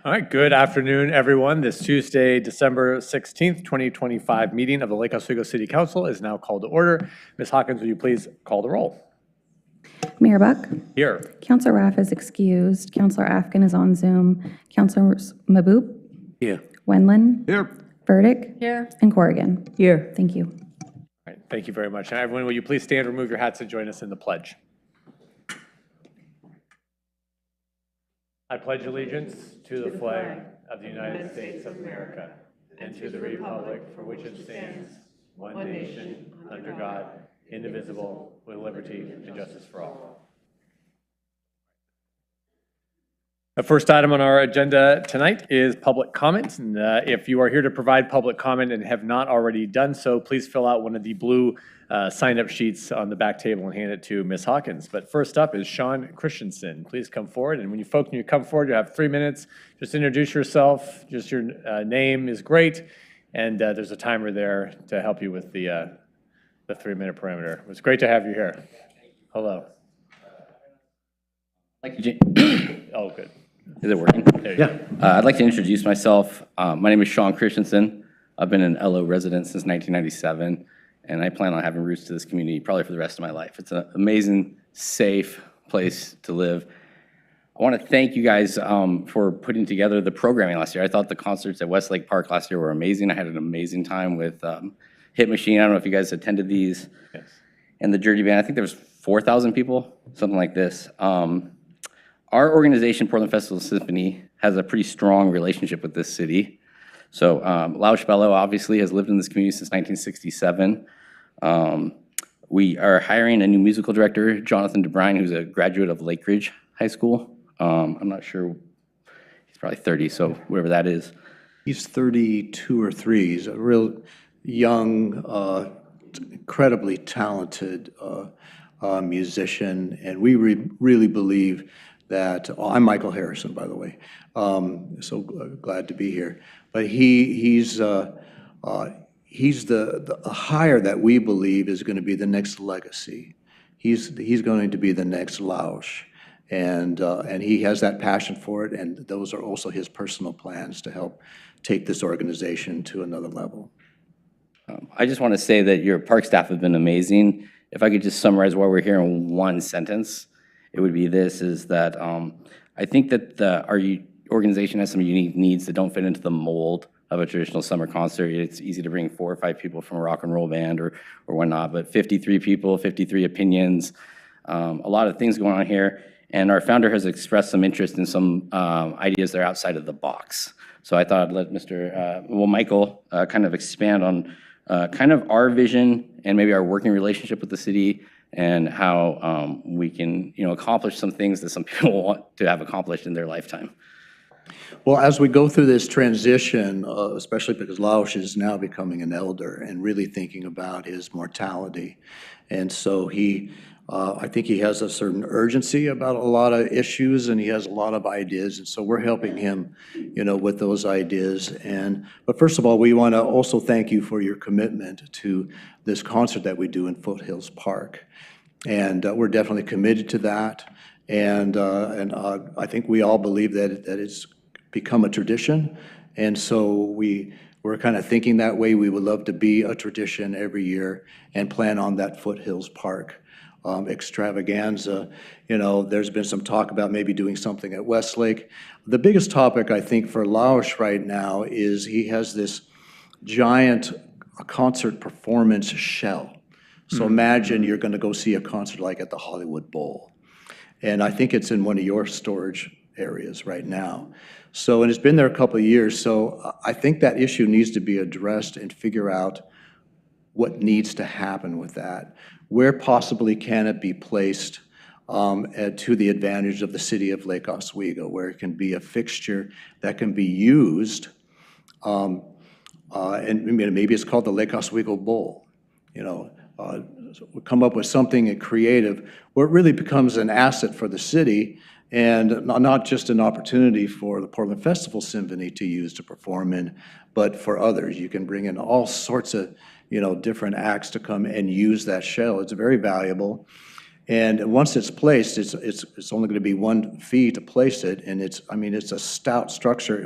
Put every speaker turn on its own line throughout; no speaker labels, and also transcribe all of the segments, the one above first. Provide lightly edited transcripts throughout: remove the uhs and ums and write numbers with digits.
All right, good afternoon, everyone. This Tuesday, December 16th, 2025 meeting of the Lake Oswego City Council is now called to order. Ms. Hawkins, will you please call the roll?
Mayor Buck?
Here.
Councilor Raff is excused. Councilor Afkin is on Zoom. Councilor Maboop?
Here.
Wendland?
Here.
Burdick?
Here.
And Corrigan?
Here.
Thank you.
All right, thank you very much. Now, everyone, will you please stand, remove your hats, and join us in the pledge? I pledge allegiance to the flag of the United States of America and to the republic for which it stands, one nation, under God, indivisible, with liberty and justice for all. The first item on our agenda tonight is public comment. And if you are here to provide public comment and have not already done so, please fill out one of the blue sign-up sheets on the back table and hand it to Ms. Hawkins. But first up is Sean Christensen. Please come forward. And when you come forward, you have 3 minutes. Just introduce yourself. Just your name is great. And there's a timer there to help you with the 3-minute parameter. It was great to have you here. Hello. Oh, good.
Is it working?
Yeah.
I'd like to introduce myself. My name is Sean Christensen. I've been an LO resident since 1997, and I plan on having roots to this community probably for the rest of my life. It's an amazing, safe place to live. I want to thank you guys for putting together the programming last year. I thought the concerts at Westlake Park last year were amazing. I had an amazing time with Hit Machine. I don't know if you guys attended these.
Yes.
And the Jersey Band. I think there was 4,000 people, something like this. Our organization, Portland Festival Symphony, has a pretty strong relationship with this city. So Lausch Bello obviously has lived in this community since 1967. We are hiring a new musical director, Jonathan DeBrine, who's a graduate of Lake Ridge High School. I'm not sure, he's probably 30, so whatever that is.
He's 32 or 3. He's a real young, incredibly talented musician, and we really believe that, I'm Michael Harrison, by the way, so glad to be here. But he's the hire that we believe is going to be the next legacy. He's going to be the next Lausch, and he has that passion for it, and those are also his personal plans to help take this organization to another level.
I just want to say that your park staff have been amazing. If I could just summarize why we're here in one sentence, it would be this, is that I think that our organization has some unique needs that don't fit into the mold of a traditional summer concert. It's easy to bring 4 or 5 people from a rock and roll band or whatnot, but 53 people, 53 opinions, a lot of things going on here. And our founder has expressed some interest in some ideas that are outside of the box. So I thought I'd let Michael kind of expand on kind of our vision and maybe our working relationship with the city and how we can, accomplish some things that some people want to have accomplished in their lifetime.
Well, as we go through this transition, especially because Lausch is now becoming an elder and really thinking about his mortality, and so I think he has a certain urgency about a lot of issues, and he has a lot of ideas, and so we're helping him, with those ideas. But first of all, we want to also thank you for your commitment to this concert that we do in Foothills Park, and we're definitely committed to that. And I think we all believe that it's become a tradition, and so we're kind of thinking that way. We would love to be a tradition every year and plan on that Foothills Park extravaganza. There's been some talk about maybe doing something at Westlake. The biggest topic, I think, for Lausch right now is he has this giant concert performance shell. So imagine you're going to go see a concert like at the Hollywood Bowl. And I think it's in one of your storage areas right now. So, and it's been there a couple of years. So I think that issue needs to be addressed and figure out what needs to happen with that. Where possibly can it be placed to the advantage of the city of Lake Oswego, where it can be a fixture that can be used, and maybe it's called the Lake Oswego Bowl. We'll come up with something creative where it really becomes an asset for the city and not just an opportunity for the Portland Festival Symphony to use to perform in, but for others. You can bring in all sorts of different acts to come and use that shell. It's very valuable. And once it's placed, it's only going to be 1 fee to place it, and I mean, it's a stout structure.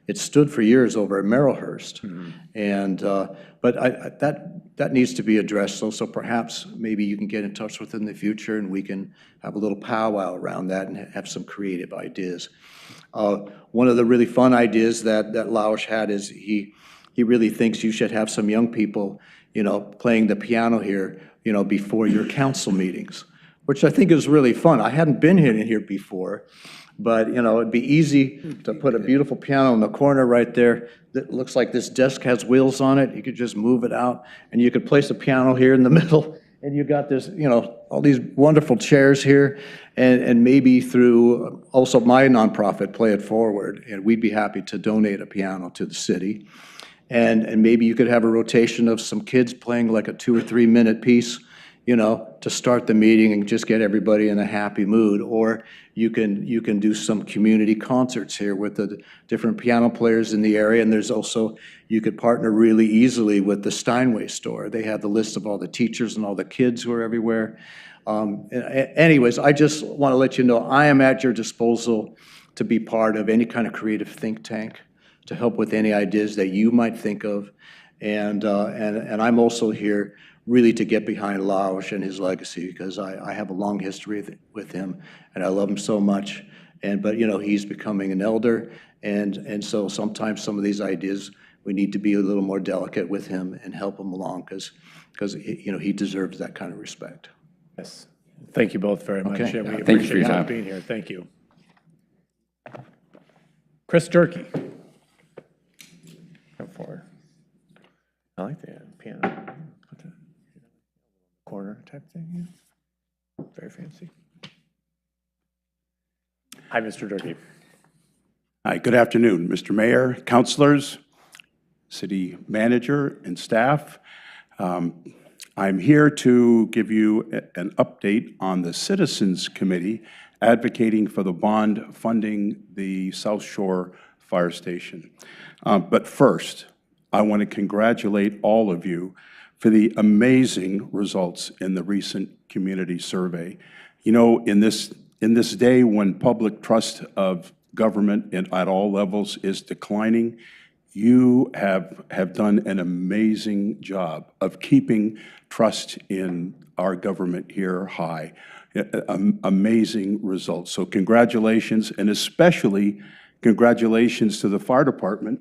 It stood for years over at Merrillhurst. And, but that needs to be addressed, so perhaps maybe you can get in touch with in the future and we can have a little powwow around that and have some creative ideas. One of the really fun ideas that Lausch had is he really thinks you should have some young people, playing the piano here, before your council meetings, which I think is really fun. I hadn't been in here before, but, it'd be easy to put a beautiful piano in the corner right there that looks like this desk has wheels on it. You could just move it out, and you could place a piano here in the middle, and you got this, all these wonderful chairs here, and maybe through also my nonprofit, Play It Forward, and we'd be happy to donate a piano to the city. And maybe you could have a rotation of some kids playing like a 2 or 3 minute piece, to start the meeting and just get everybody in a happy mood. Or you can do some community concerts here with the different piano players in the area. And there's also, you could partner really easily with the Steinway store. They have the list of all the teachers and all the kids who are everywhere. Anyways, I just want to let you know, I am at your disposal to be part of any kind of creative think tank, to help with any ideas that you might think of. And I'm also here really to get behind Lausch and his legacy, because I have a long history with him, and I love him so much. But he's becoming an elder, and so sometimes some of these ideas, we need to be a little more delicate with him and help him along, because he deserves that kind of respect.
Yes. Thank you both very much.
Okay.
And we
Thank you for
appreciate
your
you
time.
being here. Thank you. Chris Durkee. Come forward. I like the piano. Put the corner type thing. Yeah. Very fancy. Hi, Mr. Durkee.
Hi, good afternoon, Mr. Mayor, councilors, city manager, and staff. I'm here to give you an update on the Citizens Committee advocating for the bond funding the South Shore Fire Station. But first, I want to congratulate all of you for the amazing results in the recent community survey. In this day when public trust of government at all levels is declining, you have done an amazing job of keeping trust in our government here high. Amazing results. So congratulations, and especially congratulations to the fire department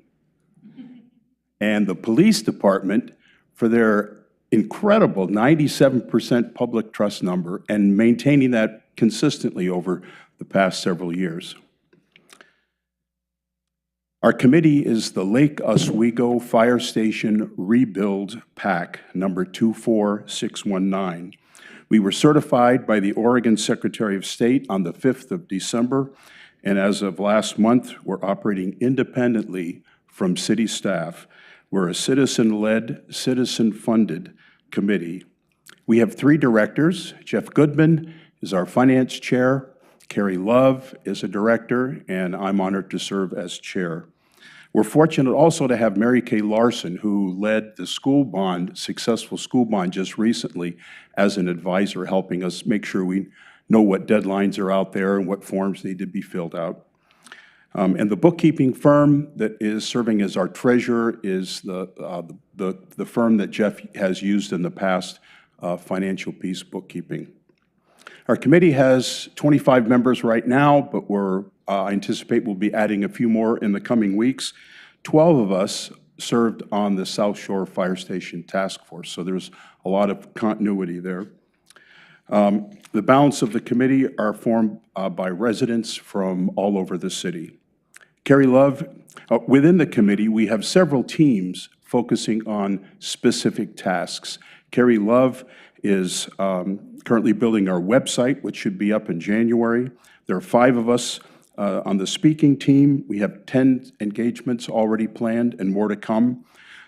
and the police department for their incredible 97% public trust number and maintaining that consistently over the past several years. Our committee is the Lake Oswego Fire Station Rebuild PAC number 24619. We were certified by the Oregon Secretary of State on the 5th of December, and as of last month, we're operating independently from city staff. We're a citizen-led, citizen-funded committee. We have 3 directors. Jeff Goodman is our finance chair. Carrie Love is a director, and I'm honored to serve as chair. We're fortunate also to have Mary Kay Larson, who led the successful school bond just recently as an advisor, helping us make sure we know what deadlines are out there and what forms need to be filled out. And the bookkeeping firm that is serving as our treasurer is the firm that Jeff has used in the past, Financial Peace Bookkeeping. Our committee has 25 members right now, but I anticipate we'll be adding a few more in the coming weeks. 12 of us served on the South Shore Fire Station Task Force, so there's a lot of continuity there. The balance of the committee are formed by residents from all over the city. Carrie Love, within the committee, we have several teams focusing on specific tasks. Carrie Love is currently building our website, which should be up in January. There are 5 of us on the speaking team. We have 10 engagements already planned and more to come.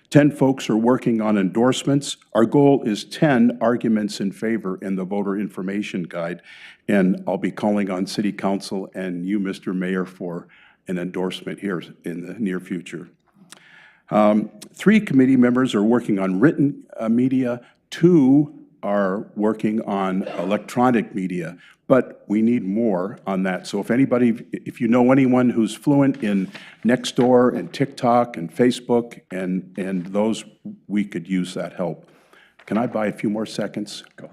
10 folks are working on endorsements. Our goal is 10 arguments in favor in the voter information guide, and I'll be calling on City Council and you, Mr. Mayor, for an endorsement here in the near future. 3 committee members are working on written media. 2 are working on electronic media, but we need more on that. So if you know anyone who's fluent in Nextdoor and TikTok and Facebook and those, we could use that help. Can I buy a few more seconds? Go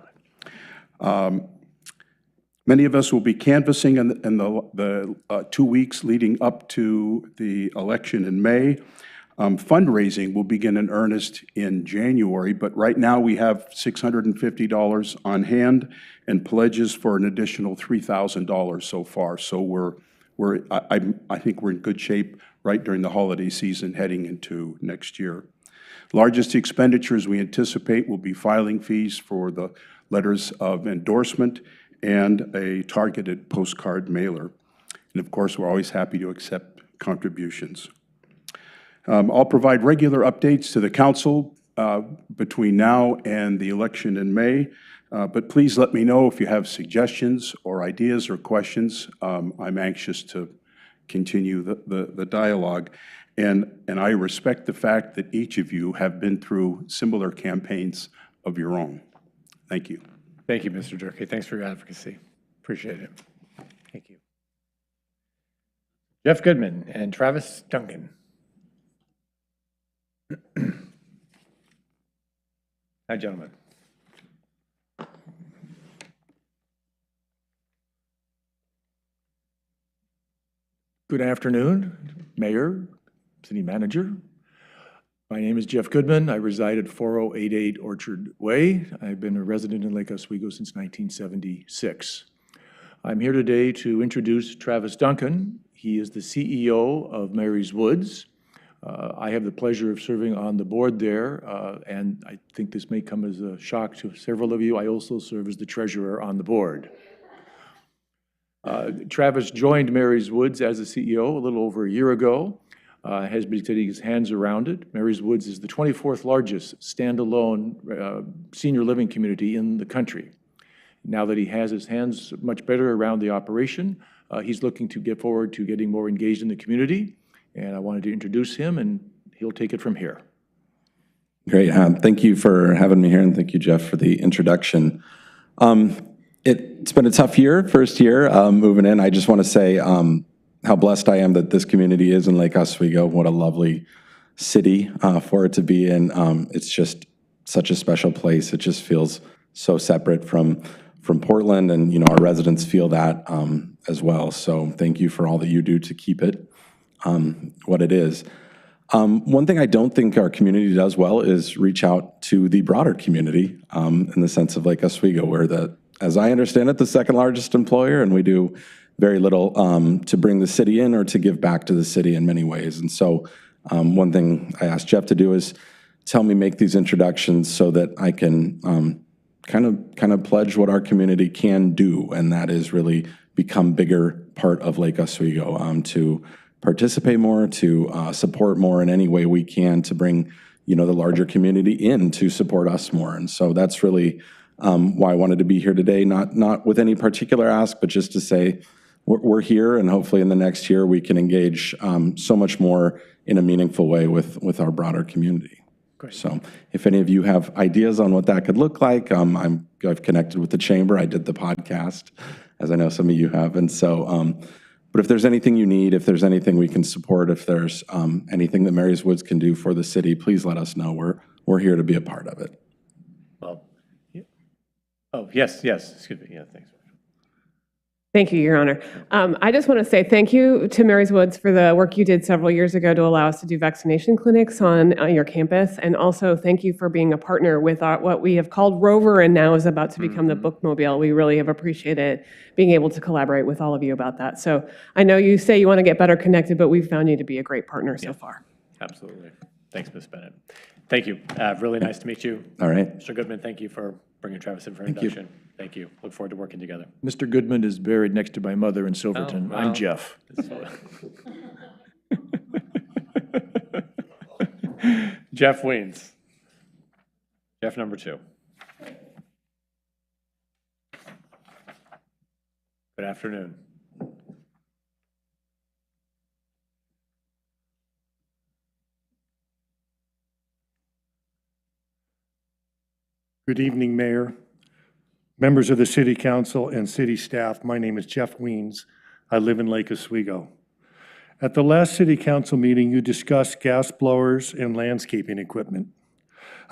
ahead. Many of us will be canvassing in the 2 weeks leading up to the election in May. Fundraising will begin in earnest in January, but right now we have $650 on hand and pledges for an additional $3,000 so far. So I think we're in good shape right during the holiday season heading into next year. Largest expenditures we anticipate will be filing fees for the letters of endorsement and a targeted postcard mailer. And of course, we're always happy to accept contributions. I'll provide regular updates to the council between now and the election in May, but please let me know if you have suggestions or ideas or questions. I'm anxious to continue the dialogue, and I respect the fact that each of you have been through similar campaigns of your own. Thank you.
Thank you, Mr. Durkee. Thanks for your advocacy. Appreciate it. Thank you. Jeff Goodman and Travis Duncan. Hi, gentlemen.
Good afternoon, Mayor, City Manager. My name is Jeff Goodman. I reside at 4088 Orchard Way. I've been a resident in Lake Oswego since 1976. I'm here today to introduce Travis Duncan. He is the CEO of Mary's Woods. I have the pleasure of serving on the board there, and I think this may come as a shock to several of you. I also serve as the treasurer on the board. Travis joined Mary's Woods as the CEO a little over a year ago, has been getting his hands around it. Mary's Woods is the 24th largest standalone senior living community in the country. Now that he has his hands much better around the operation, he's looking to get forward to getting more engaged in the community. And I wanted to introduce him, and he'll take it from here.
Great. Thank you for having me here, and thank you, Jeff, for the introduction. It's been a tough year, first year moving in. I just want to say how blessed I am that this community is in Lake Oswego. What a lovely city for it to be in. It's just such a special place. It just feels so separate from Portland, and our residents feel that as well. So thank you for all that you do to keep it what it is. One thing I don't think our community does well is reach out to the broader community in the sense of Lake Oswego. We're as I understand it, the second largest employer, and we do very little to bring the city in or to give back to the city in many ways. And so one thing I asked Jeff to do is help me make these introductions so that I can kind of pledge what our community can do, and that is really become bigger part of Lake Oswego, to participate more, to support more in any way we can to bring, the larger community in to support us more. And so that's really why I wanted to be here today, not with any particular ask, but just to say we're here, and hopefully in the next year we can engage so much more in a meaningful way with our broader community. Great. So if any of you have ideas on what that could look like, I've connected with the chamber. I did the podcast, as I know some of you have. And so, but if there's anything you need, if there's anything we can support, if there's anything that Mary's Woods can do for the city, please let us know. We're here to be a part of it.
Well, yeah. Oh, yes, excuse me. Yeah, thanks.
Thank you, Your Honor. I just want to say thank you to Mary's Woods for the work you did several years ago to allow us to do vaccination clinics on your campus. And also thank you for being a partner with what we have called Rover and now is about to become the Bookmobile. We really have appreciated being able to collaborate with all of you about that. So I know you say you want to get better connected, but we've found you to be a great partner so far.
Absolutely. Thanks, Ms. Bennett. Thank you. Really nice to meet you.
All right.
Mr. Goodman, thank you for bringing Travis in for introduction. Thank you. Look forward to working together.
Mr. Goodman is buried next to my mother in Silverton.
Oh, wow.
I'm Jeff.
Jeff Weens. Jeff number 2. Good afternoon.
Good evening, Mayor, members of the City Council, and city staff. My name is Jeff Weens. I live in Lake Oswego. At the last City Council meeting, you discussed gas blowers and landscaping equipment.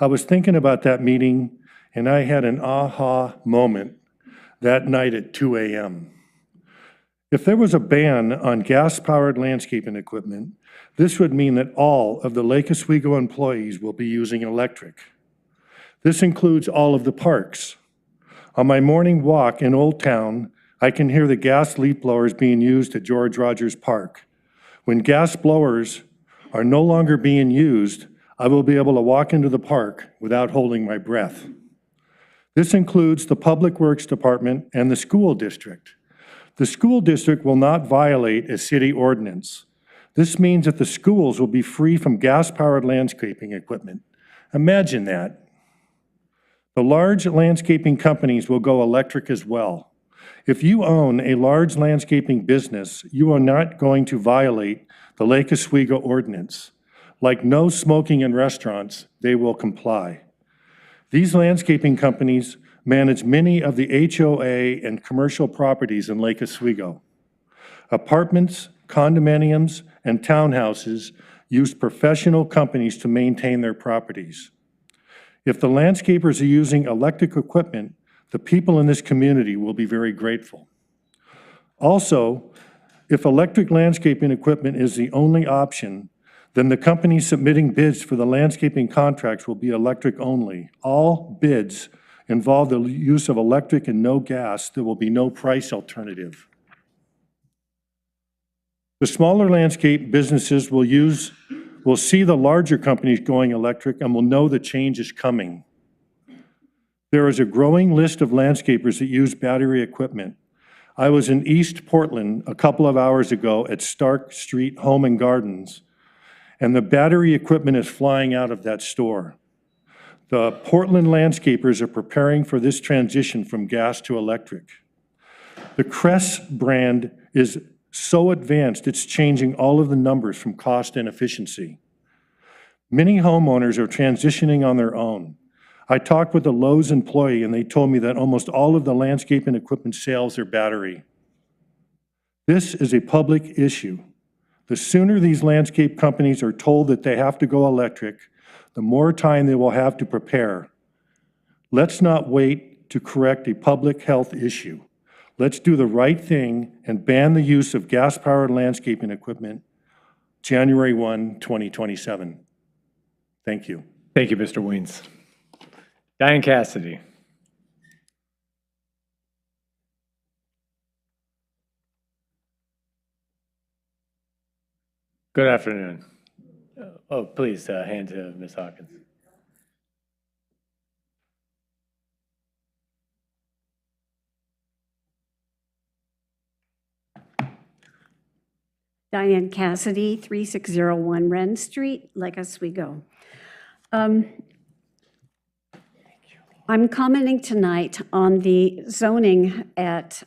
I was thinking about that meeting, and I had an aha moment that night at 2 a.m. If there was a ban on gas-powered landscaping equipment, this would mean that all of the Lake Oswego employees will be using electric. This includes all of the parks. On my morning walk in Old Town, I can hear the gas leaf blowers being used at George Rogers Park. When gas blowers are no longer being used, I will be able to walk into the park without holding my breath. This includes the Public Works Department and the school district. The school district will not violate a city ordinance. This means that the schools will be free from gas-powered landscaping equipment. Imagine that. The large landscaping companies will go electric as well. If you own a large landscaping business, you are not going to violate the Lake Oswego ordinance. Like no smoking in restaurants, they will comply. These landscaping companies manage many of the HOA and commercial properties in Lake Oswego. Apartments, condominiums, and townhouses use professional companies to maintain their properties. If the landscapers are using electric equipment, the people in this community will be very grateful. Also, if electric landscaping equipment is the only option, then the companies submitting bids for the landscaping contracts will be electric only. All bids involve the use of electric and no gas. There will be no price alternative. The smaller landscape businesses will see the larger companies going electric and will know the change is coming. There is a growing list of landscapers that use battery equipment. I was in East Portland a couple of hours ago at Stark Street Home and Gardens, and the battery equipment is flying out of that store. The Portland landscapers are preparing for this transition from gas to electric. The Cress brand is so advanced, it's changing all of the numbers from cost and efficiency. Many homeowners are transitioning on their own. I talked with a Lowe's employee, and they told me that almost all of the landscaping equipment sales are battery. This is a public issue. The sooner these landscape companies are told that they have to go electric, the more time they will have to prepare. Let's not wait to correct a public health issue. Let's do the right thing and ban the use of gas-powered landscaping equipment January 1, 2027. Thank you.
Thank you, Mr. Weens. Diane Cassidy. Good afternoon. Oh, please, hand to Ms. Hawkins.
Diane Cassidy, 3601 Wren Street, Lake Oswego. I'm commenting tonight on the zoning at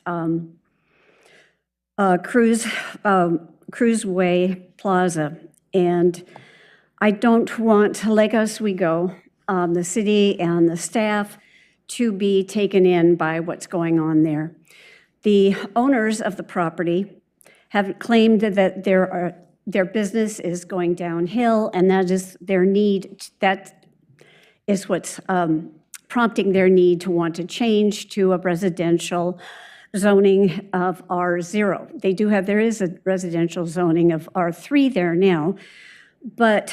Cruiseway Plaza. And I don't want Lake Oswego, the city and the staff, to be taken in by what's going on there. The owners of the property have claimed that their business is going downhill, and that is their need. That is what's prompting their need to want to change to a residential zoning of R0. There is a residential zoning of R3 there now, but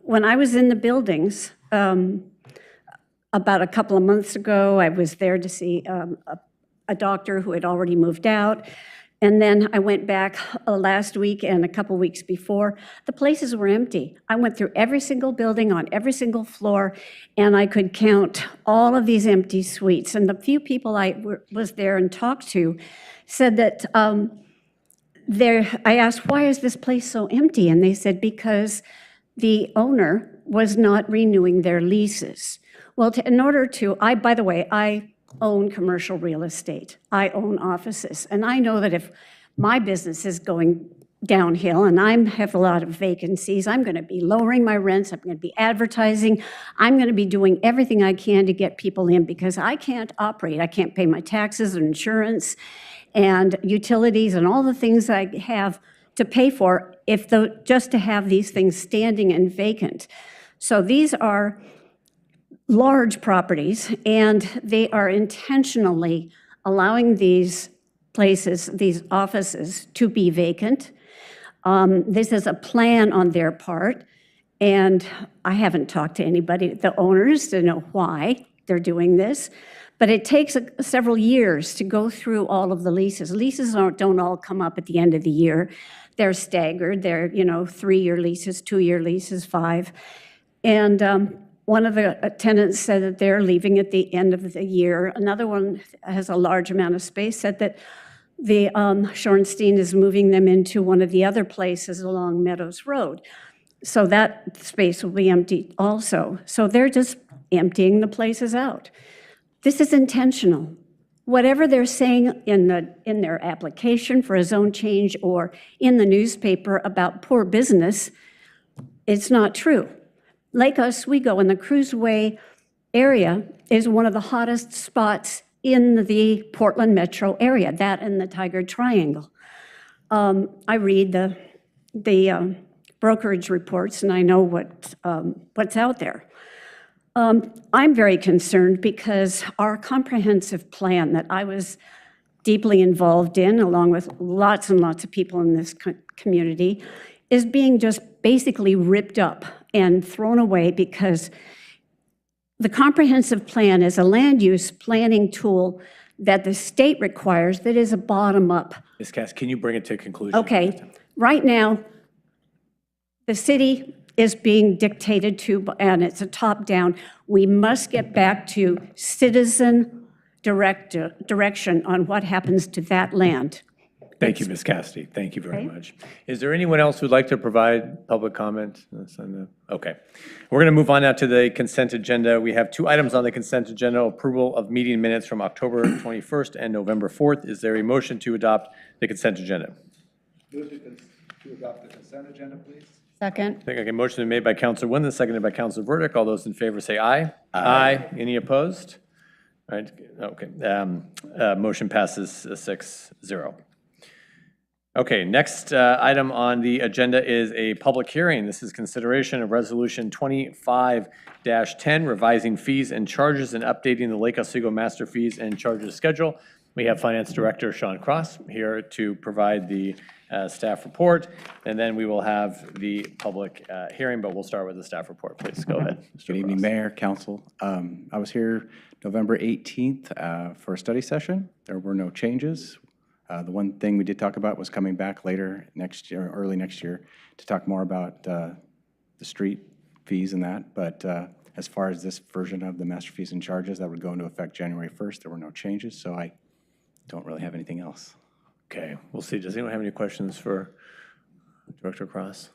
when I was in the buildings about a couple of months ago, I was there to see a doctor who had already moved out. And then I went back last week and a couple weeks before. The places were empty. I went through every single building on every single floor, and I could count all of these empty suites. And the few people I was there and talked to said that I asked, why is this place so empty? And they said, because the owner was not renewing their leases. Well, in order to, by the way, I own commercial real estate. I own offices. And I know that if my business is going downhill, and I have a lot of vacancies. I'm going to be lowering my rents. I'm going to be advertising. I'm going to be doing everything I can to get people in because I can't operate. I can't pay my taxes and insurance and utilities and all the things I have to pay for just to have these things standing and vacant. So these are large properties, and they are intentionally allowing these places, these offices, to be vacant. This is a plan on their part, and I haven't talked to anybody, the owners, to know why they're doing this. But it takes several years to go through all of the leases. Leases don't all come up at the end of the year. They're staggered. They're, 3-year leases, 2-year leases, 5. And one of the tenants said that they're leaving at the end of the year. Another one has a large amount of space, said that the Shorenstein is moving them into one of the other places along Meadows Road. So that space will be empty also. So they're just emptying the places out. This is intentional. Whatever they're saying in their application for a zone change or in the newspaper about poor business, it's not true. Lake Oswego in the Cruiseway area is one of the hottest spots in the Portland metro area, that and the Tiger Triangle. I read the brokerage reports, and I know what's out there. I'm very concerned because our comprehensive plan that I was deeply involved in, along with lots and lots of people in this community, is being just basically ripped up and thrown away because the comprehensive plan is a land use planning tool that the state requires that is a bottom-up.
Ms. Cass, can you bring it to a conclusion?
Okay. Right now, the city is being dictated to, and it's a top-down. We must get back to citizen direction on what happens to that land.
Thank you, Ms. Cassidy. Thank you very much. Is there anyone else who'd like to provide public comment? Okay. We're going to move on now to the consent agenda. We have 2 items on the consent agenda: approval of meeting minutes from October 21st and November 4th. Is there a motion to adopt the consent agenda?
Move to adopt the consent agenda, please.
Second.
Okay, motion made by Councilor Windland, seconded by Councilor Burdick. All those in favor say aye. Aye. Any opposed? All right. Okay. Motion passes 6-0. Okay, next item on the agenda is a public hearing. This is consideration of Resolution 25-10, revising fees and charges and updating the Lake Oswego Master Fees and Charges Schedule. We have Finance Director Sean Cross here to provide the staff report, and then we will have the public hearing, but we'll start with the staff report. Please go ahead, Mr.
Good evening,
Cross.
Mayor, Council. I was here November 18th for a study session. There were no changes. The one thing we did talk about was coming back later next year, early next year, to talk more about the street fees and that. But as far as this version of the master fees and charges, that would go into effect January 1st. There were no changes, so I don't really have anything else.
Okay, we'll see. Does anyone have any questions for Director Cross?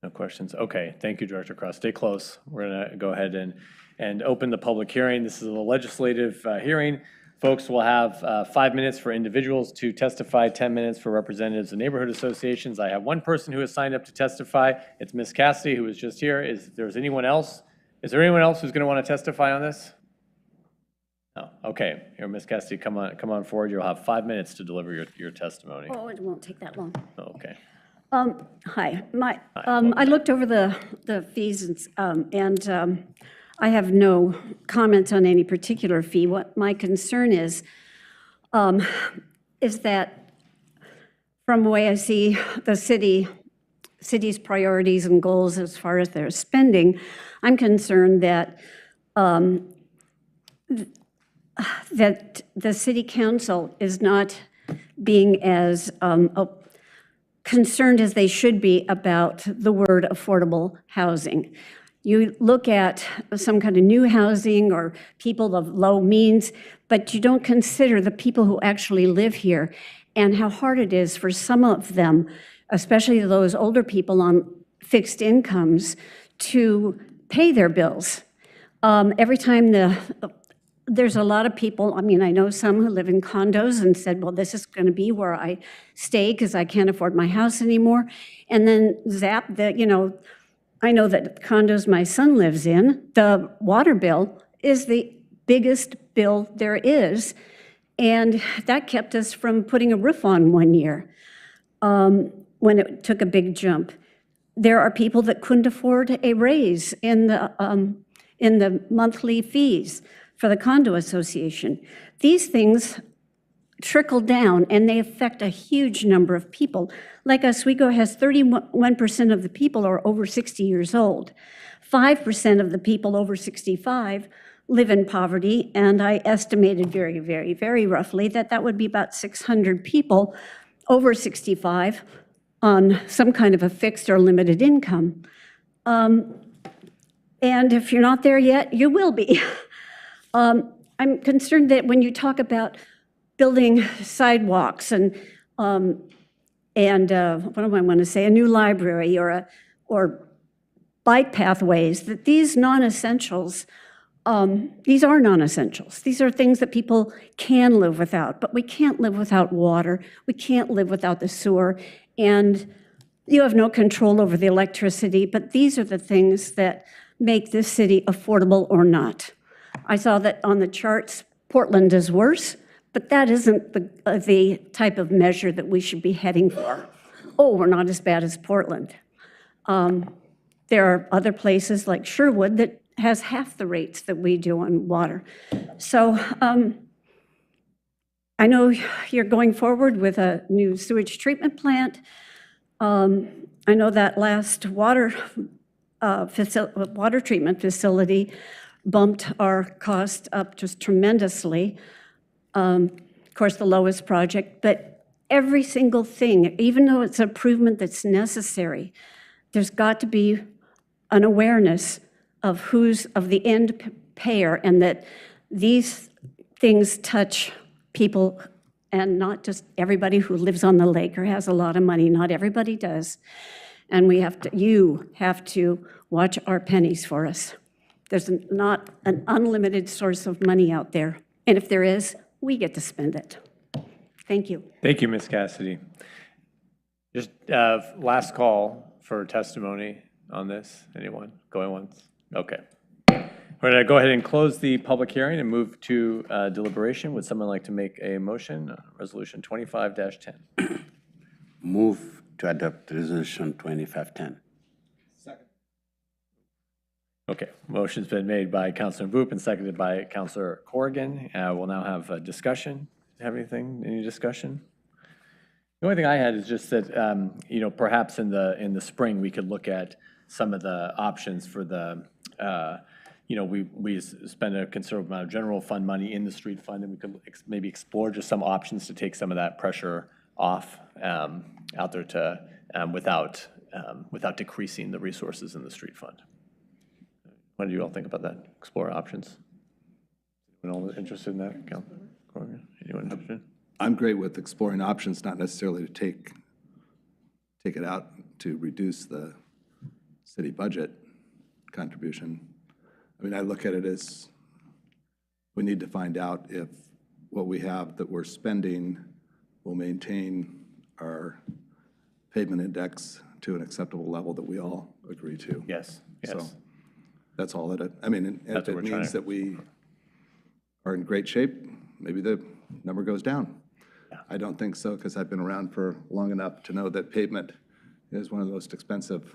No questions? Okay, thank you, Director Cross. Stay close. We're going to go ahead and open the public hearing. This is a legislative hearing. Folks will have 5 minutes for individuals to testify, 10 minutes for representatives of neighborhood associations. I have one person who has signed up to testify. It's Ms. Cassidy, who was just here. Is there anyone else? Is there anyone else who's going to want to testify on this? No. Okay. Here, Ms. Cassidy, come on forward. You'll have 5 minutes to deliver your testimony.
Oh, it won't take that long.
Okay.
Hi. I looked over the fees and I have no comments on any particular fee. What my concern is that from the way I see the city's priorities and goals as far as their spending, I'm concerned that that the city council is not being as concerned as they should be about the word affordable housing. You look at some kind of new housing or people of low means, but you don't consider the people who actually live here and how hard it is for some of them, especially those older people on fixed incomes, to pay their bills. Every time there's a lot of people, I mean, I know some who live in condos and said, well, this is going to be where I stay because I can't afford my house anymore. And then zap, I know that the condos my son lives in, the water bill is the biggest bill there is. And that kept us from putting a roof on one year when it took a big jump. There are people that couldn't afford a raise in the monthly fees for the condo association. These things trickle down and they affect a huge number of people. Like Oswego has 31% of the people are over 60 years old. 5% of the people over 65 live in poverty, and I estimated very, very, very roughly that that would be about 600 people over 65 on some kind of a fixed or limited income. And if you're not there yet, you will be. I'm concerned that when you talk about building sidewalks and what do I want to say, a new library or bike pathways, that these non-essentials, these are non-essentials. These are things that people can live without, but we can't live without water. We can't live without the sewer. And you have no control over the electricity, but these are the things that make this city affordable or not. I saw that on the charts, Portland is worse, but that isn't the type of measure that we should be heading for. Oh, we're not as bad as Portland. There are other places like Sherwood that has half the rates that we do on water. So I know you're going forward with a new sewage treatment plant. I know that last water treatment facility bumped our cost up just tremendously. Of course, the lowest project, but every single thing, even though it's an improvement that's necessary, there's got to be an awareness of the end payer, and that these things touch people and not just everybody who lives on the lake or has a lot of money. Not everybody does. And you have to watch our pennies for us. There's not an unlimited source of money out there. And if there is, we get to spend it. Thank you.
Thank you, Ms. Cassidy. Just last call for testimony on this. Anyone going once? Okay. We're going to go ahead and close the public hearing and move to deliberation. Would someone like to make a motion? Resolution 25-10.
Move to adopt resolution 2510.
Second.
Okay, motion's been made by Councilor Boop and seconded by Councilor Corrigan. We'll now have a discussion. Have anything? Any discussion? The only thing I had is just that perhaps in the spring we could look at some of the options for the we spend a considerable amount of general fund money in the street fund, and we could maybe explore just some options to take some of that pressure off out there to without decreasing the resources in the street fund. What do you all think about that? Explore options. Anyone interested in that? Anyone interested?
I'm great with exploring options, not necessarily to take it out to reduce the city budget contribution. I mean, I look at it as we need to find out if what we have that we're spending will maintain our pavement index to an acceptable level that we all agree to.
Yes, yes.
So that's all that I mean, if it means that we are in great shape, maybe the number goes down. Yeah. I don't think so, because I've been around for long enough to know that pavement is one of the most expensive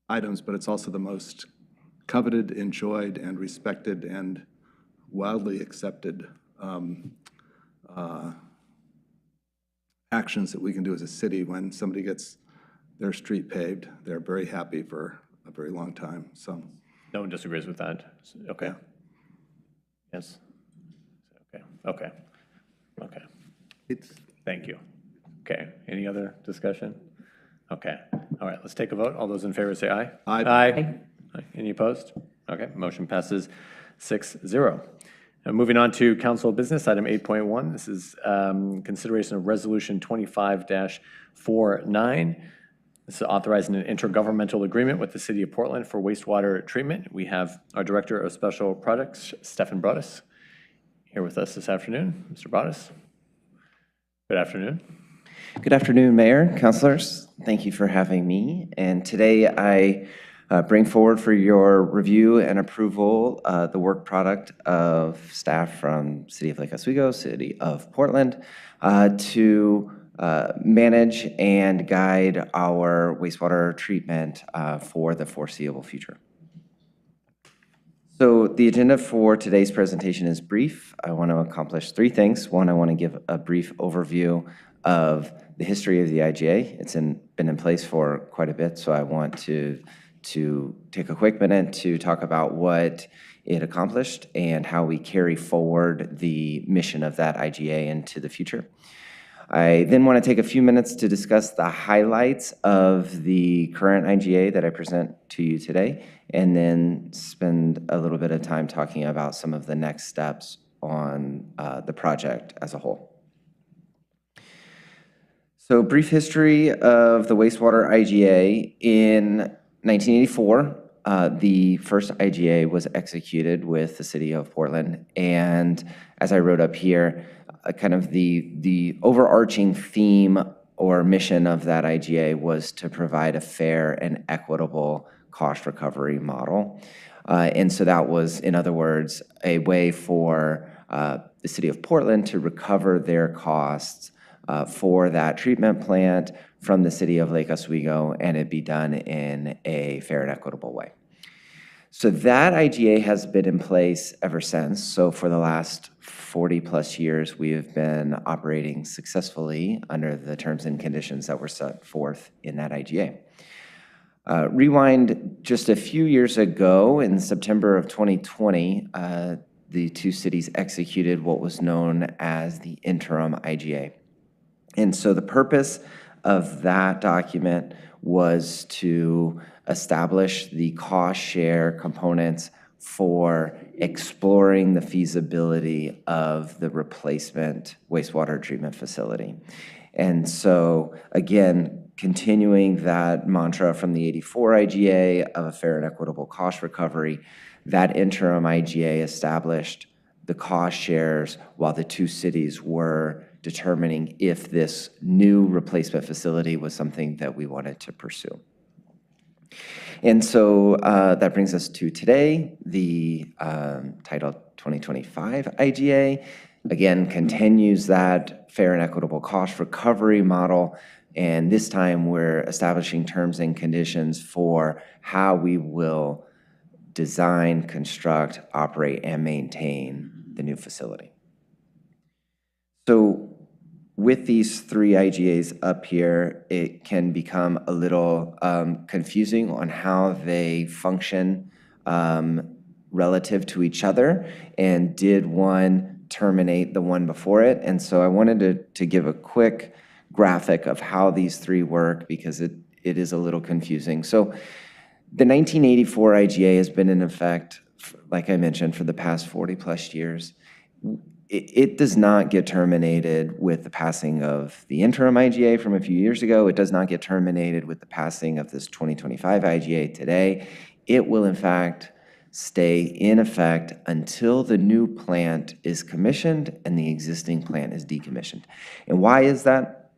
items, but it's also the most coveted, enjoyed, and respected, and wildly accepted actions that we can do as a city. When somebody gets their street paved, they're very happy for a very long time. So
no one disagrees with that. Okay.
Yeah.
Yes. Okay. Thank you. Okay. Any other discussion? Okay. All right. Let's take a vote. All those in favor say aye.
Aye.
Aye. Any opposed? Okay. Motion passes 6-0. Moving on to council business, item 8.1. This is consideration of resolution 25-49. This is authorizing an intergovernmental agreement with the City of Portland for wastewater treatment. We have our Director of Special Projects, Stefan Broadus, here with us this afternoon. Mr. Broadus, good afternoon.
Good afternoon, Mayor, councilors. Thank you for having me. And today I bring forward for your review and approval the work product of staff from City of Lake Oswego, City of Portland, to manage and guide our wastewater treatment for the foreseeable future. So the agenda for today's presentation is brief. I want to accomplish three things. One, I want to give a brief overview of the history of the IGA. It's been in place for quite a bit, so I want to take a quick minute to talk about what it accomplished and how we carry forward the mission of that IGA into the future. I then want to take a few minutes to discuss the highlights of the current IGA that I present to you today, and then spend a little bit of time talking about some of the next steps on the project as a whole. So, brief history of the wastewater IGA. In 1984, the first IGA was executed with the City of Portland, and as I wrote up here, kind of the overarching theme or mission of that IGA was to provide a fair and equitable cost recovery model. And so that was, in other words, a way for the City of Portland to recover their costs for that treatment plant from the City of Lake Oswego, and it be done in a fair and equitable way. So that IGA has been in place ever since. So for the last 40 plus years, we have been operating successfully under the terms and conditions that were set forth in that IGA. Rewind just a few years ago, in September of 2020, the two cities executed what was known as the interim IGA. And so the purpose of that document was to establish the cost share components for exploring the feasibility of the replacement wastewater treatment facility. And so, again, continuing that mantra from the '84 IGA of a fair and equitable cost recovery, that interim IGA established the cost shares while the two cities were determining if this new replacement facility was something that we wanted to pursue. And so that brings us to today, the Title 2025 IGA. Again, continues that fair and equitable cost recovery model, and this time we're establishing terms and conditions for how we will design, construct, operate, and maintain the new facility. So with these three IGAs up here, it can become a little confusing on how they function relative to each other, and did one terminate the one before it? And so I wanted to give a quick graphic of how these three work, because it is a little confusing. So the 1984 IGA has been in effect, like I mentioned, for the past 40 plus years. It does not get terminated with the passing of the interim IGA from a few years ago. It does not get terminated with the passing of this 2025 IGA today. It will, in fact, stay in effect until the new plant is commissioned and the existing plant is decommissioned. And why is that?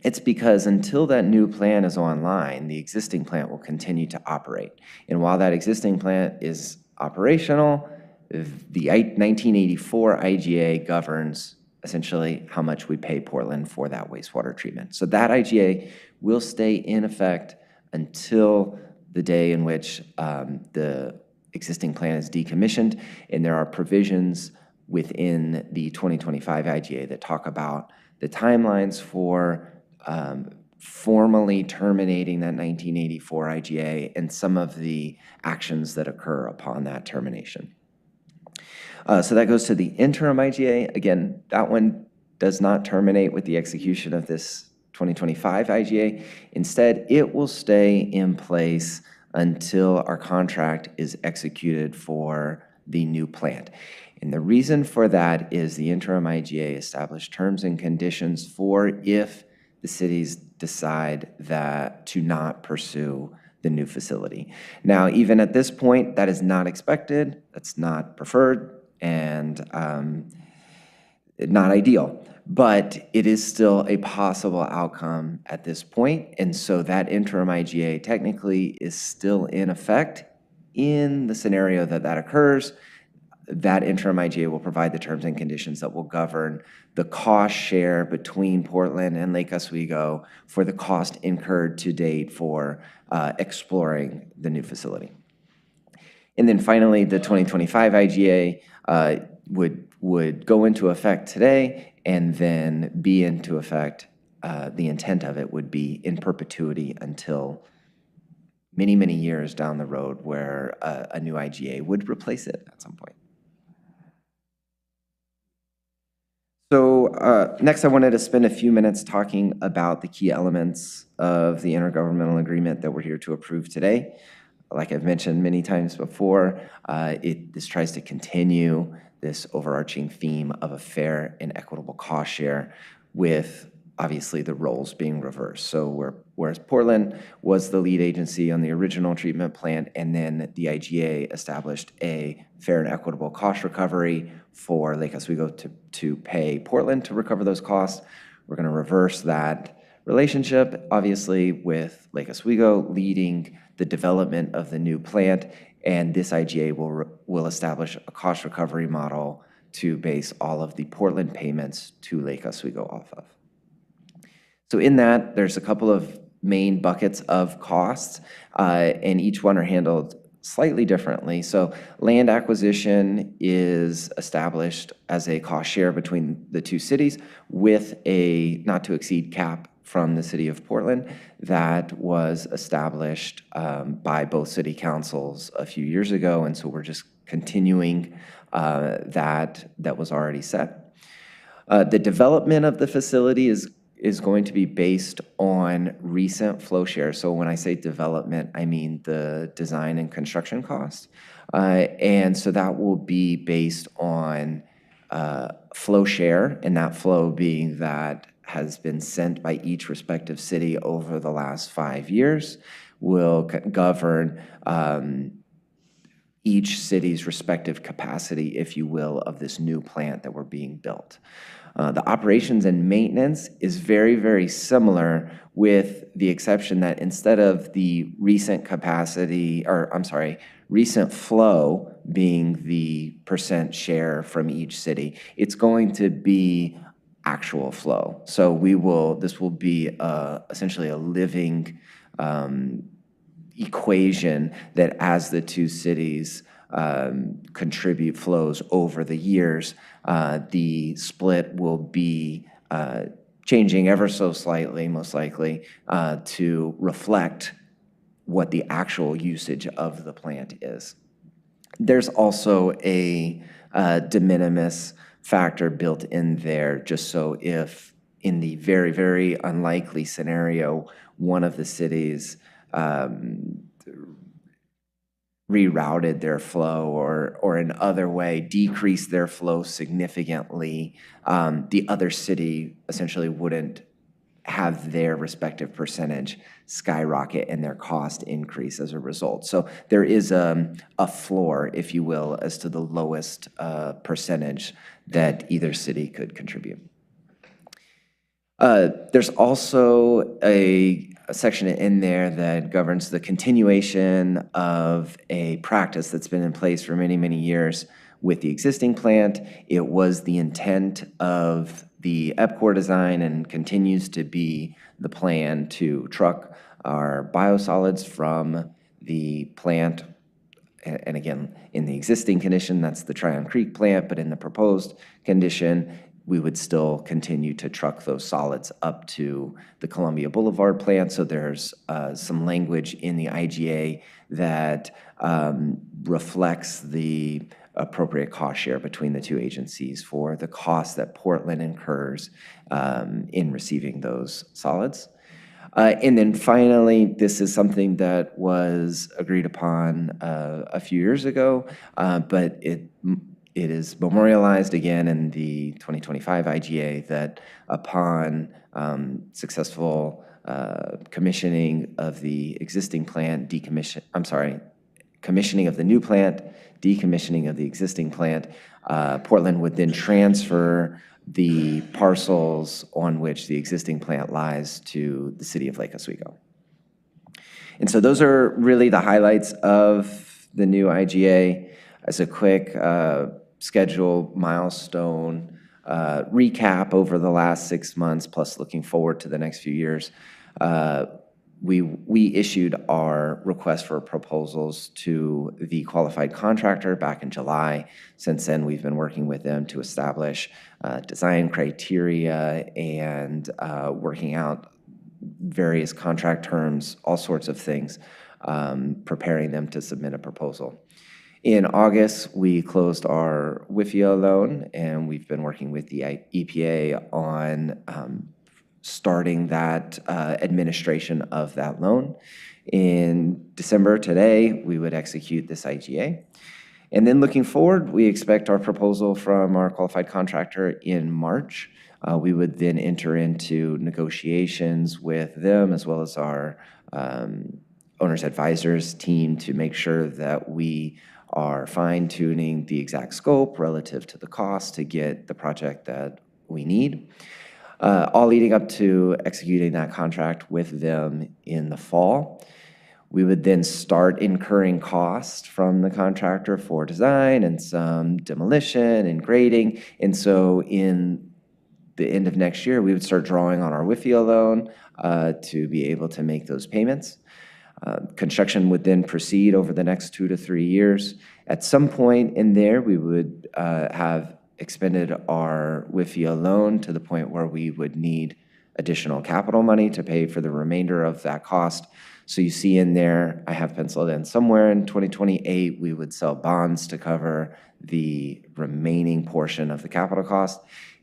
It's because until that new plant is online, the existing plant will continue to operate. And while that existing plant is operational, the 1984 IGA governs essentially how much we pay Portland for that wastewater treatment. So that IGA will stay in effect until the day in which the existing plant is decommissioned, and there are provisions within the 2025 IGA that talk about the timelines for formally terminating that 1984 IGA and some of the actions that occur upon that termination. So that goes to the interim IGA. Again, that one does not terminate with the execution of this 2025 IGA. Instead, it will stay in place until our contract is executed for the new plant. And the reason for that is the interim IGA established terms and conditions for if the cities decide that to not pursue the new facility. Now, even at this point, that is not expected, that's not preferred, and not ideal. But it is still a possible outcome at this point, and so that interim IGA technically is still in effect. In the scenario that that occurs, that interim IGA will provide the terms and conditions that will govern the cost share between Portland and Lake Oswego for the cost incurred to date for exploring the new facility. And then finally, the 2025 IGA would go into effect today and then be into effect, the intent of it would be in perpetuity until many, many years down the road where a new IGA would replace it at some point. So next I wanted to spend a few minutes talking about the key elements of the intergovernmental agreement that we're here to approve today. Like I've mentioned many times before, this tries to continue this overarching theme of a fair and equitable cost share with obviously the roles being reversed. So whereas Portland was the lead agency on the original treatment plant, and then the IGA established a fair and equitable cost recovery for Lake Oswego to pay Portland to recover those costs, we're going to reverse that relationship, obviously, with Lake Oswego leading the development of the new plant, and this IGA will establish a cost recovery model to base all of the Portland payments to Lake Oswego off of. So in that, there's a couple of main buckets of costs, and each one are handled slightly differently. So land acquisition is established as a cost share between the two cities with a not to exceed cap from the city of Portland that was established by both city councils a few years ago, and so we're just continuing that was already set. The development of the facility is going to be based on recent flow share. So when I say development, I mean the design and construction costs. And so that will be based on flow share, and that flow being that has been sent by each respective city over the last 5 years will govern each city's respective capacity, if you will, of this new plant that we're being built. The operations and maintenance is very, very similar, with the exception that instead of the recent capacity, or I'm sorry, recent flow being the percent share from each city, it's going to be actual flow. So this will be essentially a living equation that as the two cities contribute flows over the years, the split will be changing ever so slightly, most likely, to reflect what the actual usage of the plant is. There's also a de minimis factor built in there, just so if in the very, very unlikely scenario, one of the cities rerouted their flow or in other way decreased their flow significantly, the other city essentially wouldn't have their respective percentage skyrocket and their cost increase as a result. So there is a floor, if you will, as to the lowest percentage that either city could contribute. There's also a section in there that governs the continuation of a practice that's been in place for many, many years with the existing plant. It was the intent of the EPCOR design and continues to be the plan to truck our biosolids from the plant. And again, in the existing condition, that's the Tryon Creek plant, but in the proposed condition, we would still continue to truck those solids up to the Columbia Boulevard plant. So there's some language in the IGA that reflects the appropriate cost share between the two agencies for the cost that Portland incurs in receiving those solids. And then finally, this is something that was agreed upon a few years ago, but it is memorialized again in the 2025 IGA that upon successful commissioning of the existing plant, commissioning of the new plant, decommissioning of the existing plant, Portland would then transfer the parcels on which the existing plant lies to the city of Lake Oswego. And so those are really the highlights of the new IGA. As a quick schedule milestone recap over the last 6 months, plus looking forward to the next few years, we issued our request for proposals to the qualified contractor back in July. Since then, we've been working with them to establish design criteria and working out various contract terms, all sorts of things, preparing them to submit a proposal. In August, we closed our WIFIA loan, and we've been working with the EPA on starting that administration of that loan. In December, today, we would execute this IGA. And then looking forward, we expect our proposal from our qualified contractor in March. We would then enter into negotiations with them as well as our owner's advisors team to make sure that we are fine-tuning the exact scope relative to the cost to get the project that we need. All leading up to executing that contract with them in the fall. We would then start incurring costs from the contractor for design and some demolition and grading. And so in the end of next year, we would start drawing on our WIFIA loan to be able to make those payments. Construction would then proceed over the next 2 to 3 years. At some point in there, we would have expended our WIFIA loan to the point where we would need additional capital money to pay for the remainder of that cost. So you see in there, I have penciled in somewhere in 2028, we would sell bonds to cover the remaining portion of the capital cost.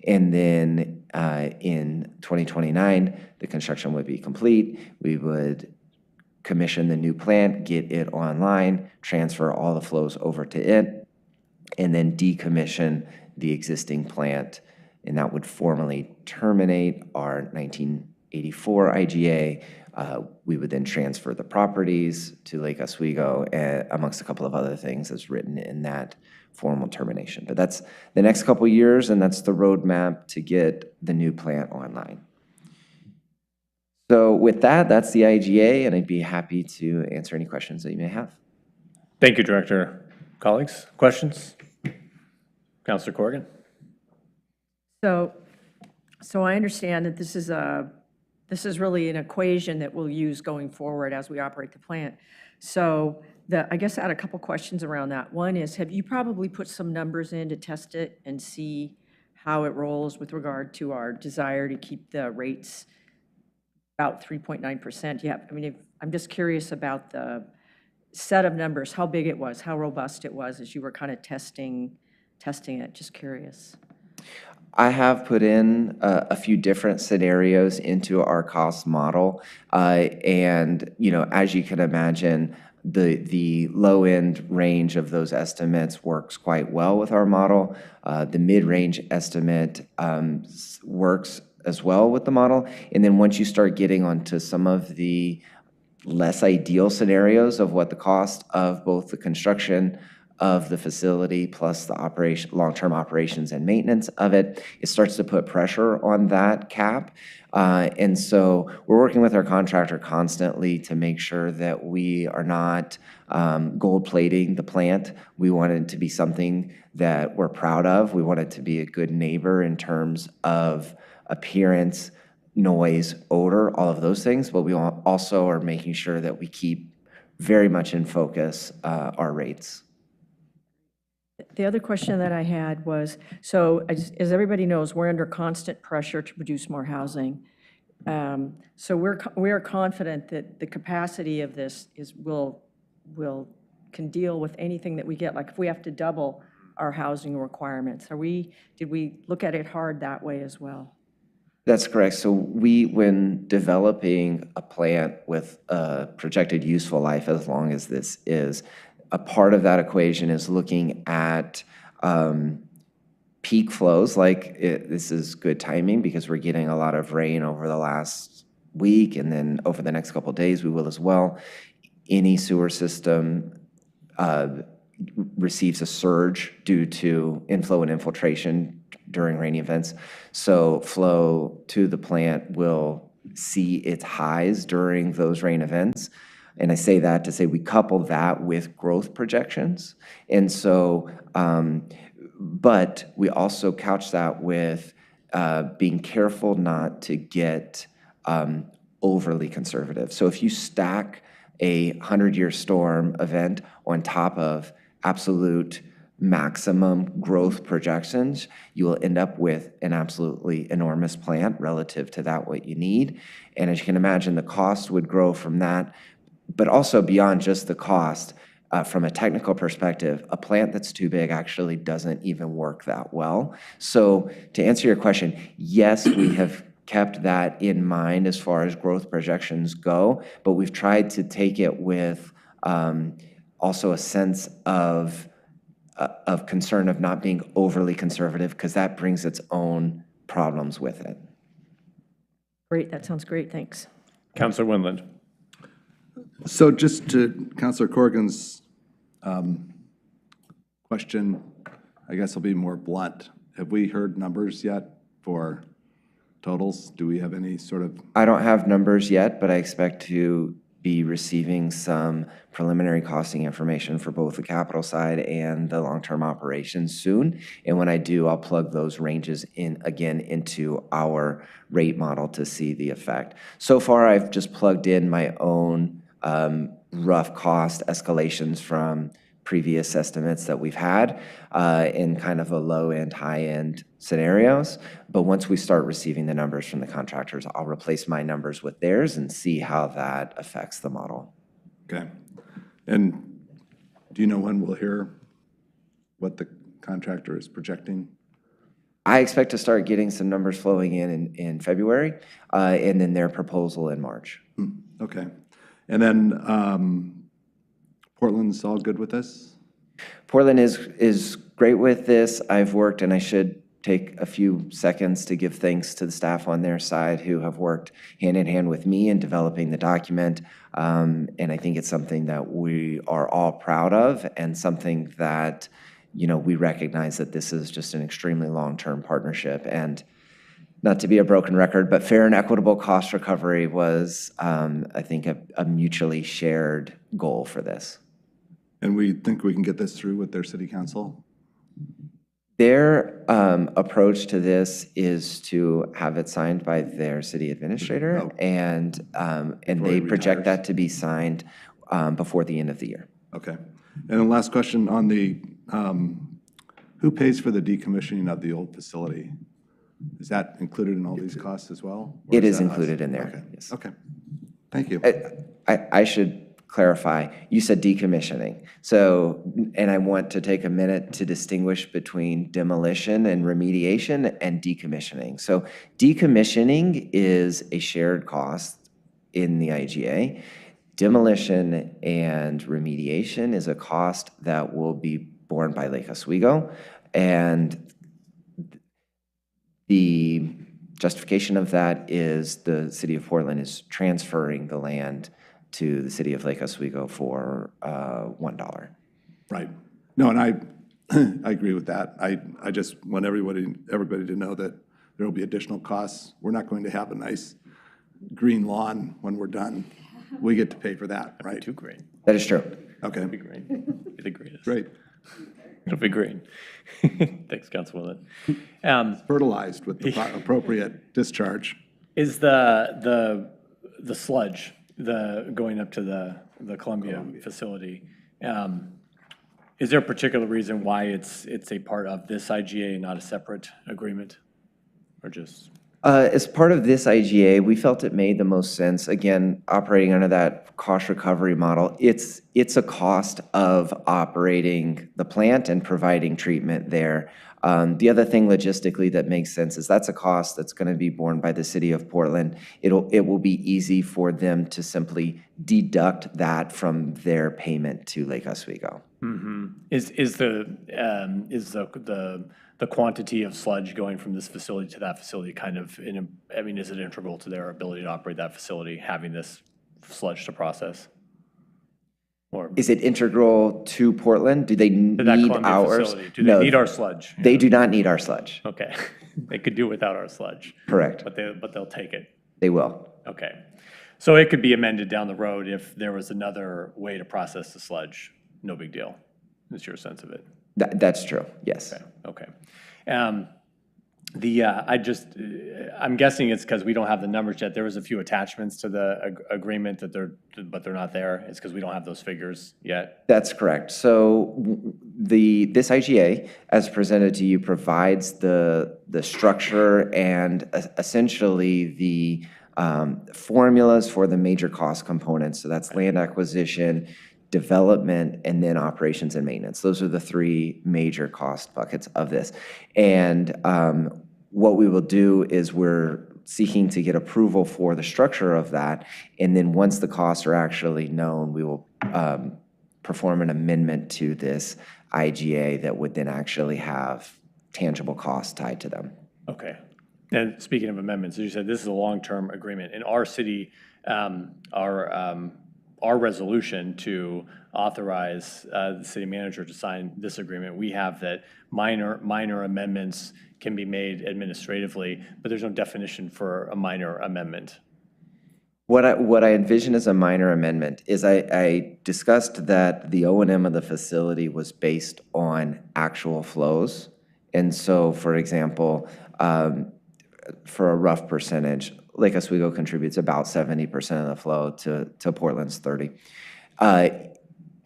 And then in 2029, the construction would be complete. We would commission the new plant, get it online, transfer all the flows over to it, and then decommission the existing plant. And that would formally terminate our 1984 IGA. We would then transfer the properties to Lake Oswego, amongst a couple of other things as written in that formal termination. But that's the next couple of years, and that's the roadmap to get the new plant online. So with that, that's the IGA, and I'd be happy to answer any questions that you may have.
Thank you, Director. Colleagues, questions? Councillor Corrigan.
So I understand that this is really an equation that we'll use going forward as we operate the plant. So I guess I had a couple questions around that. One is, have you probably put some numbers in to test it and see how it rolls with regard to our desire to keep the rates about 3.9%? Yeah, I mean, I'm just curious about the set of numbers, how big it was, how robust it was as you were kind of testing it, just curious.
I have put in a few different scenarios into our cost model. And, you know, as you can imagine, the low end range of those estimates works quite well with our model. The mid-range estimate works as well with the model. And then once you start getting onto some of the less ideal scenarios of what the cost of both the construction of the facility plus the long-term operations and maintenance of it, it starts to put pressure on that cap. And so we're working with our contractor constantly to make sure that we are not gold plating the plant. We want it to be something that we're proud of. We want it to be a good neighbor in terms of appearance, noise, odor, all of those things. But we also are making sure that we keep very much in focus our rates.
The other question that I had was, so as everybody knows, we're under constant pressure to produce more housing. So we are confident that the capacity of this can deal with anything that we get. Like if we have to double our housing requirements, did we look at it hard that way as well?
That's correct. So when developing a plant with a projected useful life as long as this is, a part of that equation is looking at peak flows, this is good timing because we're getting a lot of rain over the last week, and then over the next couple of days we will as well. Any sewer system receives a surge due to inflow and infiltration during rainy events. So flow to the plant will see its highs during those rain events. And I say that to say we couple that with growth projections. And so, but we also couch that with being careful not to get overly conservative. So if you stack a 100-year storm event on top of absolute maximum growth projections, you will end up with an absolutely enormous plant relative to that what you need. And as you can imagine, the cost would grow from that, but also beyond just the cost, from a technical perspective, a plant that's too big actually doesn't even work that well. So to answer your question, yes, we have kept that in mind as far as growth projections go, but we've tried to take it with also a sense of concern of not being overly conservative, because that brings its own problems with it.
Great, that sounds great, thanks.
Councillor Wendland.
So just to Councillor Corrigan's question, I guess I'll be more blunt. Have we heard numbers yet for totals? Do we have any sort of?
I don't have numbers yet, but I expect to be receiving some preliminary costing information for both the capital side and the long-term operations soon. And when I do, I'll plug those ranges in again into our rate model to see the effect. So far, I've just plugged in my own rough cost escalations from previous estimates that we've had in kind of a low-end, high-end scenarios. But once we start receiving the numbers from the contractors, I'll replace my numbers with theirs and see how that affects the model.
Okay. And do you know when we'll hear what the contractor is projecting?
I expect to start getting some numbers flowing in February, and then their proposal in March.
Okay. And then Portland's all good with this?
Portland is great with this. I've worked, and I should take a few seconds to give thanks to the staff on their side who have worked hand in hand with me in developing the document. And I think it's something that we are all proud of, and something that, you know, we recognize that this is just an extremely long-term partnership. And not to be a broken record, but fair and equitable cost recovery was, I think, a mutually shared goal for this.
And we think we can get this through with their city council?
Their approach to this is to have it signed by their city administrator, and they project that to be signed before the end of the year.
Okay. And the last question on the, who pays for the decommissioning of the old facility? Is that included in all these costs as well?
It is included in there,
okay.
Yes.
Okay. Thank you.
I should clarify, you said decommissioning. So, and I want to take a minute to distinguish between demolition and remediation and decommissioning. So decommissioning is a shared cost in the IGA. Demolition and remediation is a cost that will be borne by Lake Oswego, and the justification of that is the city of Portland is transferring the land to the city of Lake Oswego for $1.
Right. No, and I agree with that. I just want everybody to know that there will be additional costs. We're not going to have a nice green lawn when we're done. We get to pay for that, right?
Too great.
That is true.
Okay.
It'll be great. Be the greatest.
Great.
It'll be great. Thanks, Councilwoman.
Fertilized with the appropriate discharge.
Is the sludge going up to the Columbia facility? Is there a particular reason why it's a part of this IGA and not a separate agreement, or just?
As part of this IGA, we felt it made the most sense. Again, operating under that cost recovery model, it's a cost of operating the plant and providing treatment there. The other thing logistically that makes sense is that's a cost that's going to be borne by the city of Portland. It will be easy for them to simply deduct that from their payment to Lake Oswego.
Is the quantity of sludge going from this facility to that facility kind of, I mean, is it integral to their ability to operate that facility, having this sludge to process? Or
Is it integral to Portland? Do they need
that Columbia
ours?
facility? Do they need our sludge?
They do not need our sludge.
Okay. They could do without our sludge.
Correct.
But they'll take it.
They will.
Okay. So it could be amended down the road if there was another way to process the sludge. No big deal. Is your sense of it?
That's true, yes.
Okay. I'm guessing it's because we don't have the numbers yet. There was a few attachments to the agreement but they're not there. It's because we don't have those figures yet.
That's correct. So this IGA, as presented to you, provides the structure and essentially the formulas for the major cost components. So that's land acquisition, development, and then operations and maintenance. Those are the three major cost buckets of this. And what we will do is we're seeking to get approval for the structure of that. And then once the costs are actually known, we will perform an amendment to this IGA that would then actually have tangible costs tied to them.
Okay. And speaking of amendments, as you said, this is a long-term agreement. In our city, our resolution to authorize the city manager to sign this agreement, we have that minor amendments can be made administratively, but there's no definition for a minor amendment.
What I envision as a minor amendment is I discussed that the O&M of the facility was based on actual flows. And so, for example, for a rough percentage, Lake Oswego contributes about 70% of the flow to Portland's 30%.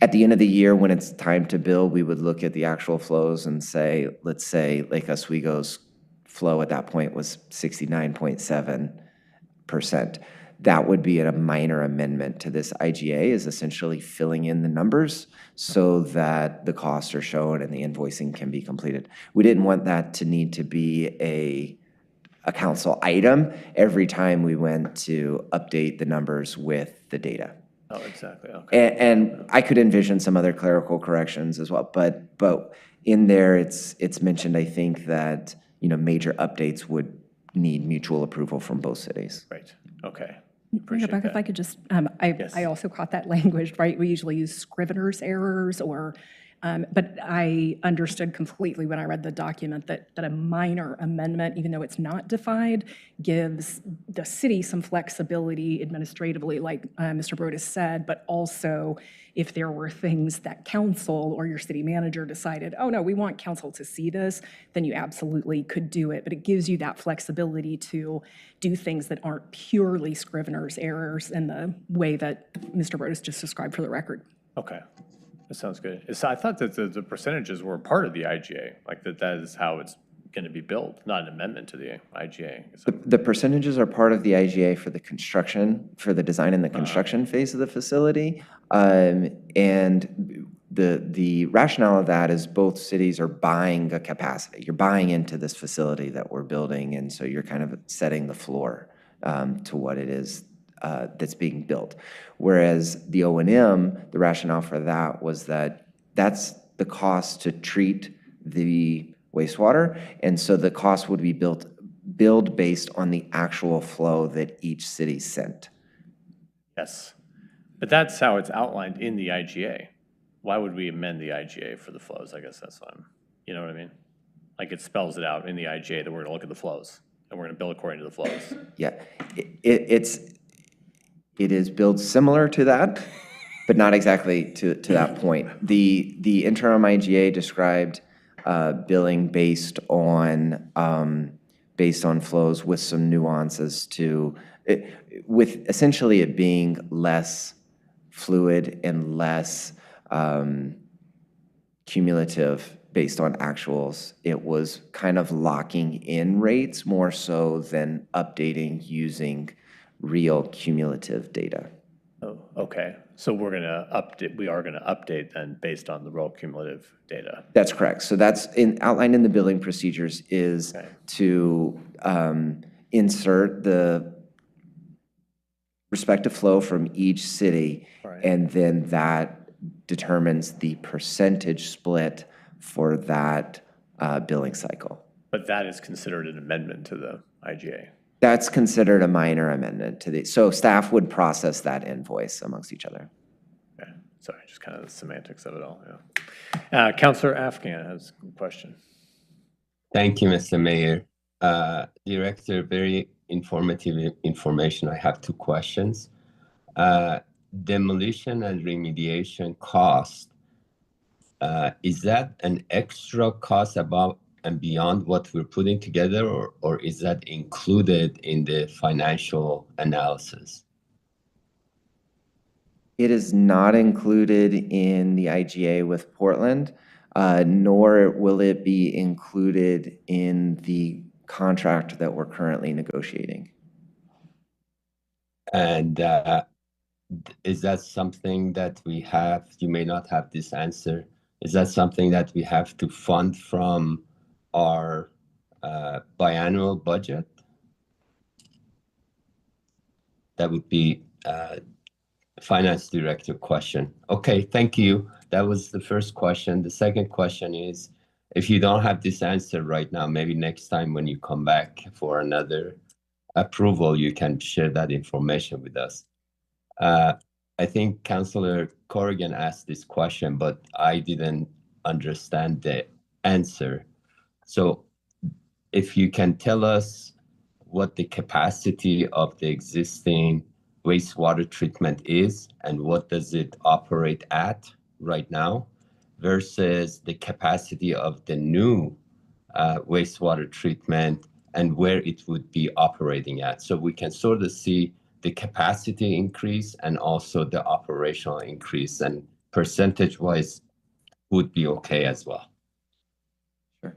At the end of the year, when it's time to build, we would look at the actual flows and say, let's say Lake Oswego's flow at that point was 69.7%. That would be a minor amendment to this IGA, is essentially filling in the numbers so that the costs are shown and the invoicing can be completed. We didn't want that to need to be a council item every time we went to update the numbers with the data.
Oh, exactly. Okay.
And I could envision some other clerical corrections as well, but in there it's mentioned, I think, that major updates would need mutual approval from both cities.
Right. Okay.
Rebecca, if I could just, I also caught that language, right? We usually use scrivener's errors or, but I understood completely when I read the document that a minor amendment, even though it's not defined, gives the city some flexibility administratively, like Mr. Brodus said, but also if there were things that council or your city manager decided, oh no, we want council to see this, then you absolutely could do it. But it gives you that flexibility to do things that aren't purely scrivener's errors in the way that Mr. Brodus just described for the record.
Okay. That sounds good. So I thought that the percentages were part of the IGA, like that is how it's going to be built, not an amendment to the IGA.
The percentages are part of the IGA for the construction, for the design and the construction phase of the facility. And the rationale of that is both cities are buying a capacity. You're buying into this facility that we're building, and so you're kind of setting the floor to what it is that's being built. Whereas the O&M, the rationale for that was that that's the cost to treat the wastewater, and so the cost would be billed based on the actual flow that each city sent.
Yes, but that's how it's outlined in the IGA. Why would we amend the IGA for the flows? I guess that's what you know what I mean? Like it spells it out in the IGA that we're gonna look at the flows, and we're gonna bill according to the flows.
Yeah, it is billed similar to that, but not exactly to that point. The interim IGA described billing based on flows with some nuances to it, with essentially it being less fluid and less cumulative based on actuals. It was kind of locking in rates more so than updating using real cumulative data.
Oh, okay. So we are going to update then based on the real cumulative data.
That's correct. So that's outlined in the billing procedures is to insert the respective flow from each city, and then that determines the percentage split for that billing cycle.
But that is considered an amendment to the IGA.
That's considered a minor amendment to the, so staff would process that invoice amongst each other.
Okay. Sorry, just kind of the semantics of it all, yeah. Councillor Afghan has a question.
Thank you, Mr. Mayor. Director, very informative information. I have two questions. Demolition and remediation cost, is that an extra cost above and beyond what we're putting together, or is that included in the financial analysis?
It is not included in the IGA with Portland, nor will it be included in the contract that we're currently negotiating.
And is that something that we have, you may not have this answer, is that something that we have to fund from our biannual budget? That would be finance director question. Okay, thank you. That was the first question. The second question is, if you don't have this answer right now, maybe next time when you come back for another approval, you can share that information with us. I think Councillor Corrigan asked this question, but I didn't understand the answer. So if you can tell us what the capacity of the existing wastewater treatment is and what does it operate at right now versus the capacity of the new wastewater treatment and where it would be operating at. So we can sort of see the capacity increase and also the operational increase, and percentage-wise would be okay as well.
Sure.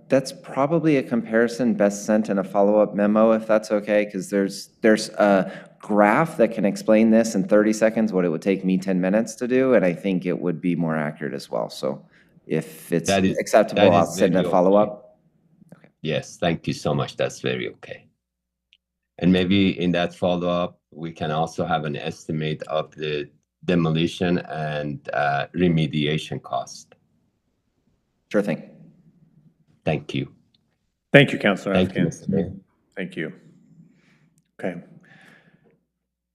That's probably a comparison best sent in a follow-up memo, if that's okay, because there's a graph that can explain this in 30 seconds, what it would take me 10 minutes to do, and I think it would be more accurate as well. So if it's acceptable, I'll send a follow-up.
Okay. Yes, thank you so much. That's very okay. And maybe in that follow-up, we can also have an estimate of the demolition and remediation cost.
Sure thing.
Thank you.
Thank you, Councillor
Thank
Afghan.
you, Mr. Mayor.
Thank you. Okay.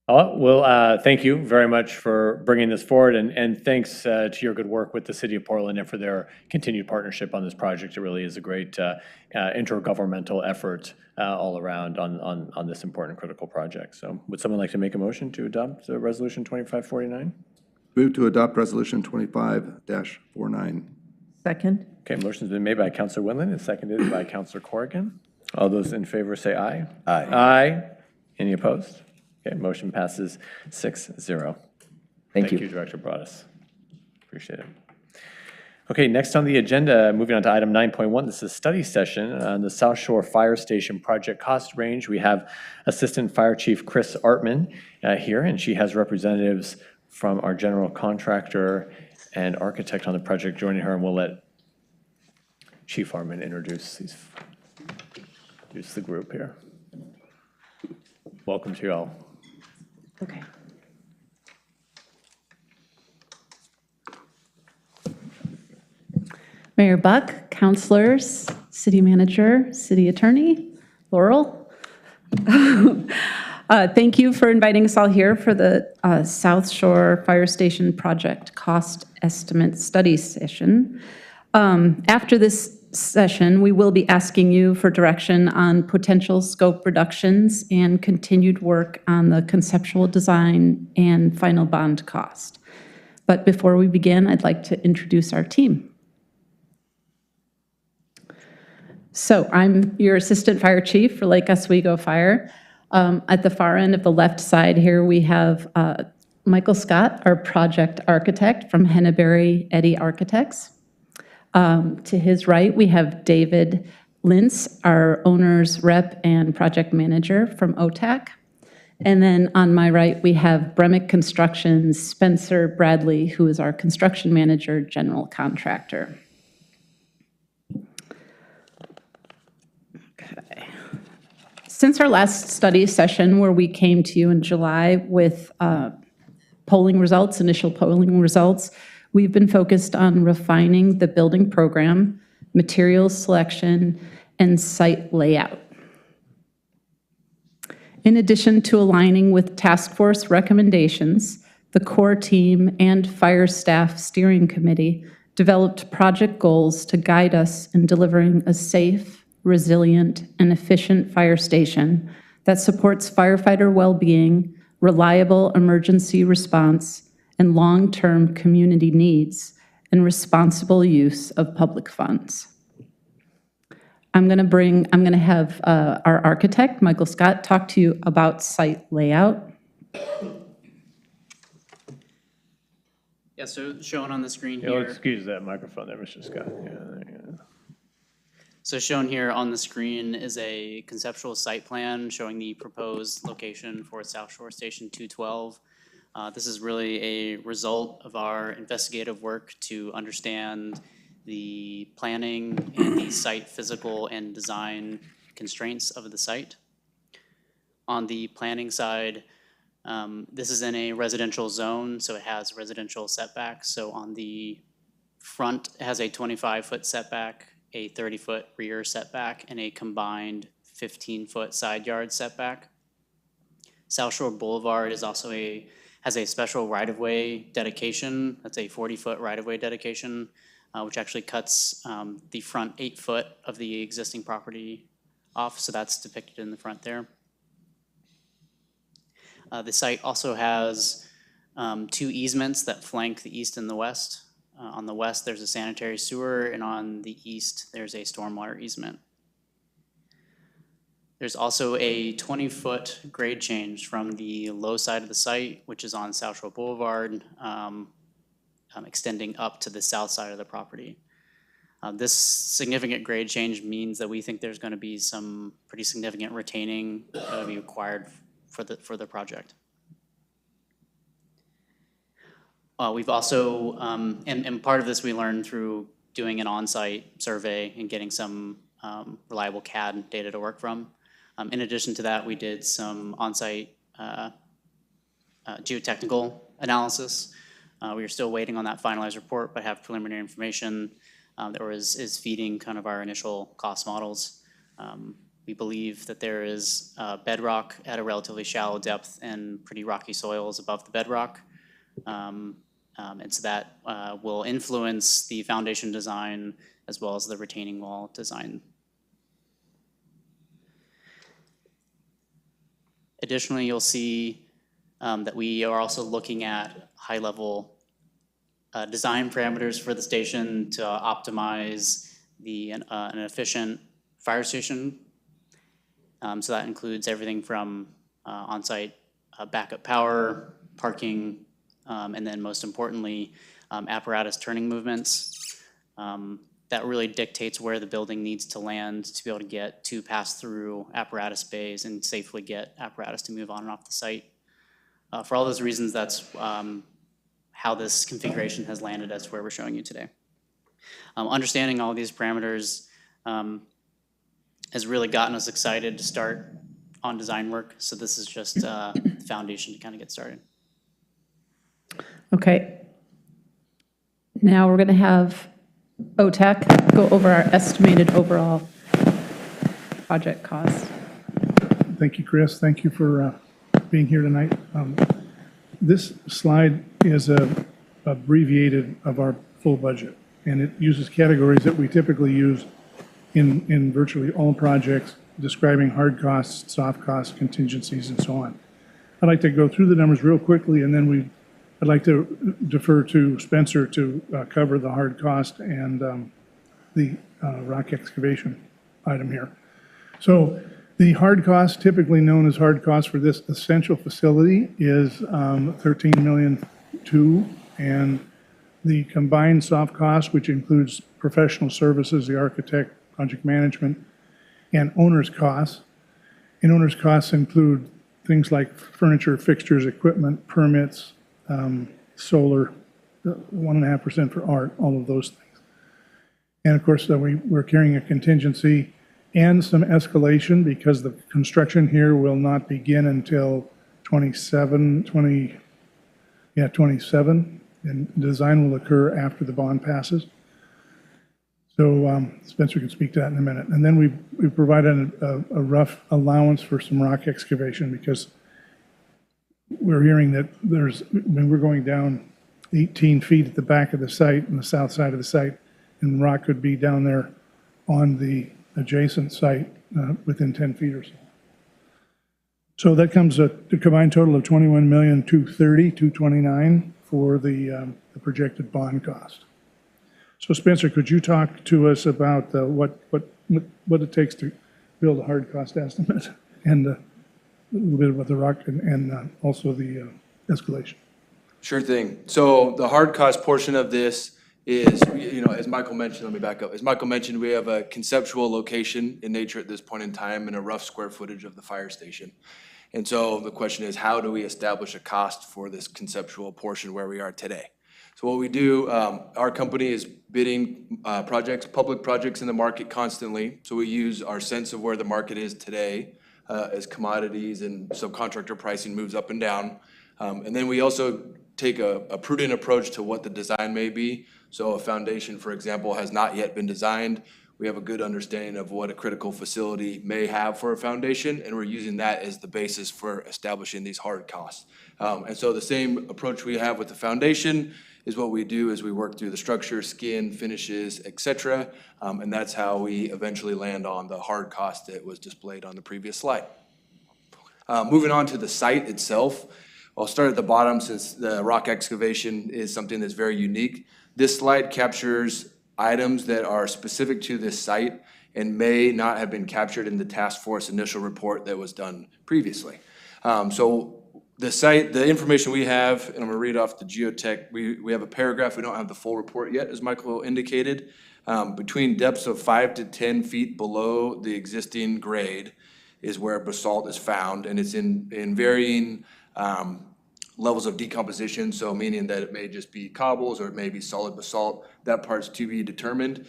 Well, thank you very much for bringing this forward, and thanks to your good work with the City of Portland and for their continued partnership on this project. It really is a great intergovernmental effort all around on this important critical project. So would someone like to make a motion to adopt Resolution 2549?
Move to adopt Resolution 25-49.
Second.
Okay, motion's been made by Councillor Winland and seconded by Councillor Corrigan. All those in favor say aye.
Aye.
Aye. Any opposed? Okay, motion passes 6-0.
Thank you.
Director Broaddus. Appreciate it. Okay, next on the agenda, moving on to item 9.1, this is a study session on the South Shore Fire Station project cost range. We have Assistant Fire Chief Chris Artman here, and she has representatives from our general contractor and architect on the project joining her, and we'll let Chief Artman introduce the group here. Welcome to you all.
Okay. Mayor Buck, councilors, city manager, city attorney, Laurel. Thank you for inviting us all here for the South Shore Fire Station project cost estimate study session. After this session, we will be asking you for direction on potential scope reductions and continued work on the conceptual design and final bond cost. But before we begin, I'd like to introduce our team. So I'm your Assistant Fire Chief for Lake Oswego Fire. At the far end of the left side here, we have Michael Scott, our project architect from Henneberry Eddy Architects. To his right, we have David Lintz, our owner's rep and project manager from OTAC. And then on my right, we have Bremick Construction's Spencer Bradley, who is our construction manager, general contractor. Okay. Since our last study session, where we came to you in July with polling results, initial polling results, we've been focused on refining the building program, materials selection, and site layout. In addition to aligning with task force recommendations, the core team and fire staff steering committee developed project goals to guide us in delivering a safe, resilient, and efficient fire station that supports firefighter well-being, reliable emergency response, and long-term community needs, and responsible use of public funds. I'm going to have our architect, Michael Scott, talk to you about site layout.
Yeah, so shown on the screen
You'll
here.
excuse that microphone there, Mr. Scott. Yeah, there you go.
So shown here on the screen is a conceptual site plan showing the proposed location for South Shore Station 212. This is really a result of our investigative work to understand the planning and the site physical and design constraints of the site. On the planning side, this is in a residential zone, so it has residential setbacks. So on the front, it has a 25-foot setback, a 30-foot rear setback, and a combined 15-foot side yard setback. South Shore Boulevard is also has a special right-of-way dedication. That's a 40-foot right-of-way dedication, which actually cuts the front 8 foot of the existing property off, so that's depicted in the front there. The site also has 2 easements that flank the east and the west. On the west, there's a sanitary sewer, and on the east, there's a stormwater easement. There's also a 20-foot grade change from the low side of the site, which is on South Shore Boulevard, extending up to the south side of the property. This significant grade change means that we think there's going to be some pretty significant retaining that will be required for the project. We've also, and part of this we learned through doing an on-site survey and getting some reliable CAD data to work from. In addition to that, we did some on-site geotechnical analysis. We are still waiting on that finalized report, but have preliminary information that is feeding kind of our initial cost models. We believe that there is bedrock at a relatively shallow depth and pretty rocky soils above the bedrock. And so that will influence the foundation design as well as the retaining wall design. Additionally, you'll see that we are also looking at high-level design parameters for the station to optimize an efficient fire station. So that includes everything from on-site backup power, parking, and then most importantly, apparatus turning movements. That really dictates where the building needs to land to be able to get to pass-through apparatus bays and safely get apparatus to move on and off the site. For all those reasons, that's how this configuration has landed as to where we're showing you today. Understanding all of these parameters has really gotten us excited to start on design work. So this is just the foundation to kind of get started.
Okay. Now we're going to have OTAC go over our estimated overall project cost.
Thank you, Chris. Thank you for being here tonight. This slide is abbreviated of our full budget, and it uses categories that we typically use in virtually all projects, describing hard costs, soft costs, contingencies, and so on. I'd like to go through the numbers real quickly, and then I'd like to defer to Spencer to cover the hard cost and the rock excavation item here. So the hard cost, typically known as hard cost for this essential facility, is $13.2 million, and the combined soft cost, which includes professional services, the architect, project management, and owner's costs. And owner's costs include things like furniture, fixtures, equipment, permits, solar, 1.5% for art, all of those things. And of course, we're carrying a contingency and some escalation because the construction here will not begin until 27, and design will occur after the bond passes. So Spencer can speak to that in a minute. And then we provided a rough allowance for some rock excavation because we're hearing that we're going down 18 feet at the back of the site, on the south side of the site, and rock could be down there on the adjacent site within 10 feet or so. So that comes to a combined total of $21,230,229 for the projected bond cost. So Spencer, could you talk to us about what it takes to build a hard cost estimate and a little bit about the rock and also the escalation?
Sure thing. So the hard cost portion of this is, as Michael mentioned, let me back up. As Michael mentioned, we have a conceptual location in nature at this point in time and a rough square footage of the fire station. And so the question is, how do we establish a cost for this conceptual portion where we are today? So what we do, our company is bidding public projects in the market constantly. So we use our sense of where the market is today as commodities and subcontractor pricing moves up and down. And then we also take a prudent approach to what the design may be. So a foundation, for example, has not yet been designed. We have a good understanding of what a critical facility may have for a foundation, and we're using that as the basis for establishing these hard costs. And so the same approach we have with the foundation is what we do as we work through the structure, skin, finishes, et cetera. And that's how we eventually land on the hard cost that was displayed on the previous slide. Moving on to the site itself, I'll start at the bottom since the rock excavation is something that's very unique. This slide captures items that are specific to this site and may not have been captured in the task force initial report that was done previously. So the site, the information we have, and I'm gonna read off the geotech, we have a paragraph, we don't have the full report yet, as Michael indicated. Between depths of 5 to 10 feet below the existing grade is where basalt is found, and it's in varying levels of decomposition, so meaning that it may just be cobbles or it may be solid basalt. That part's to be determined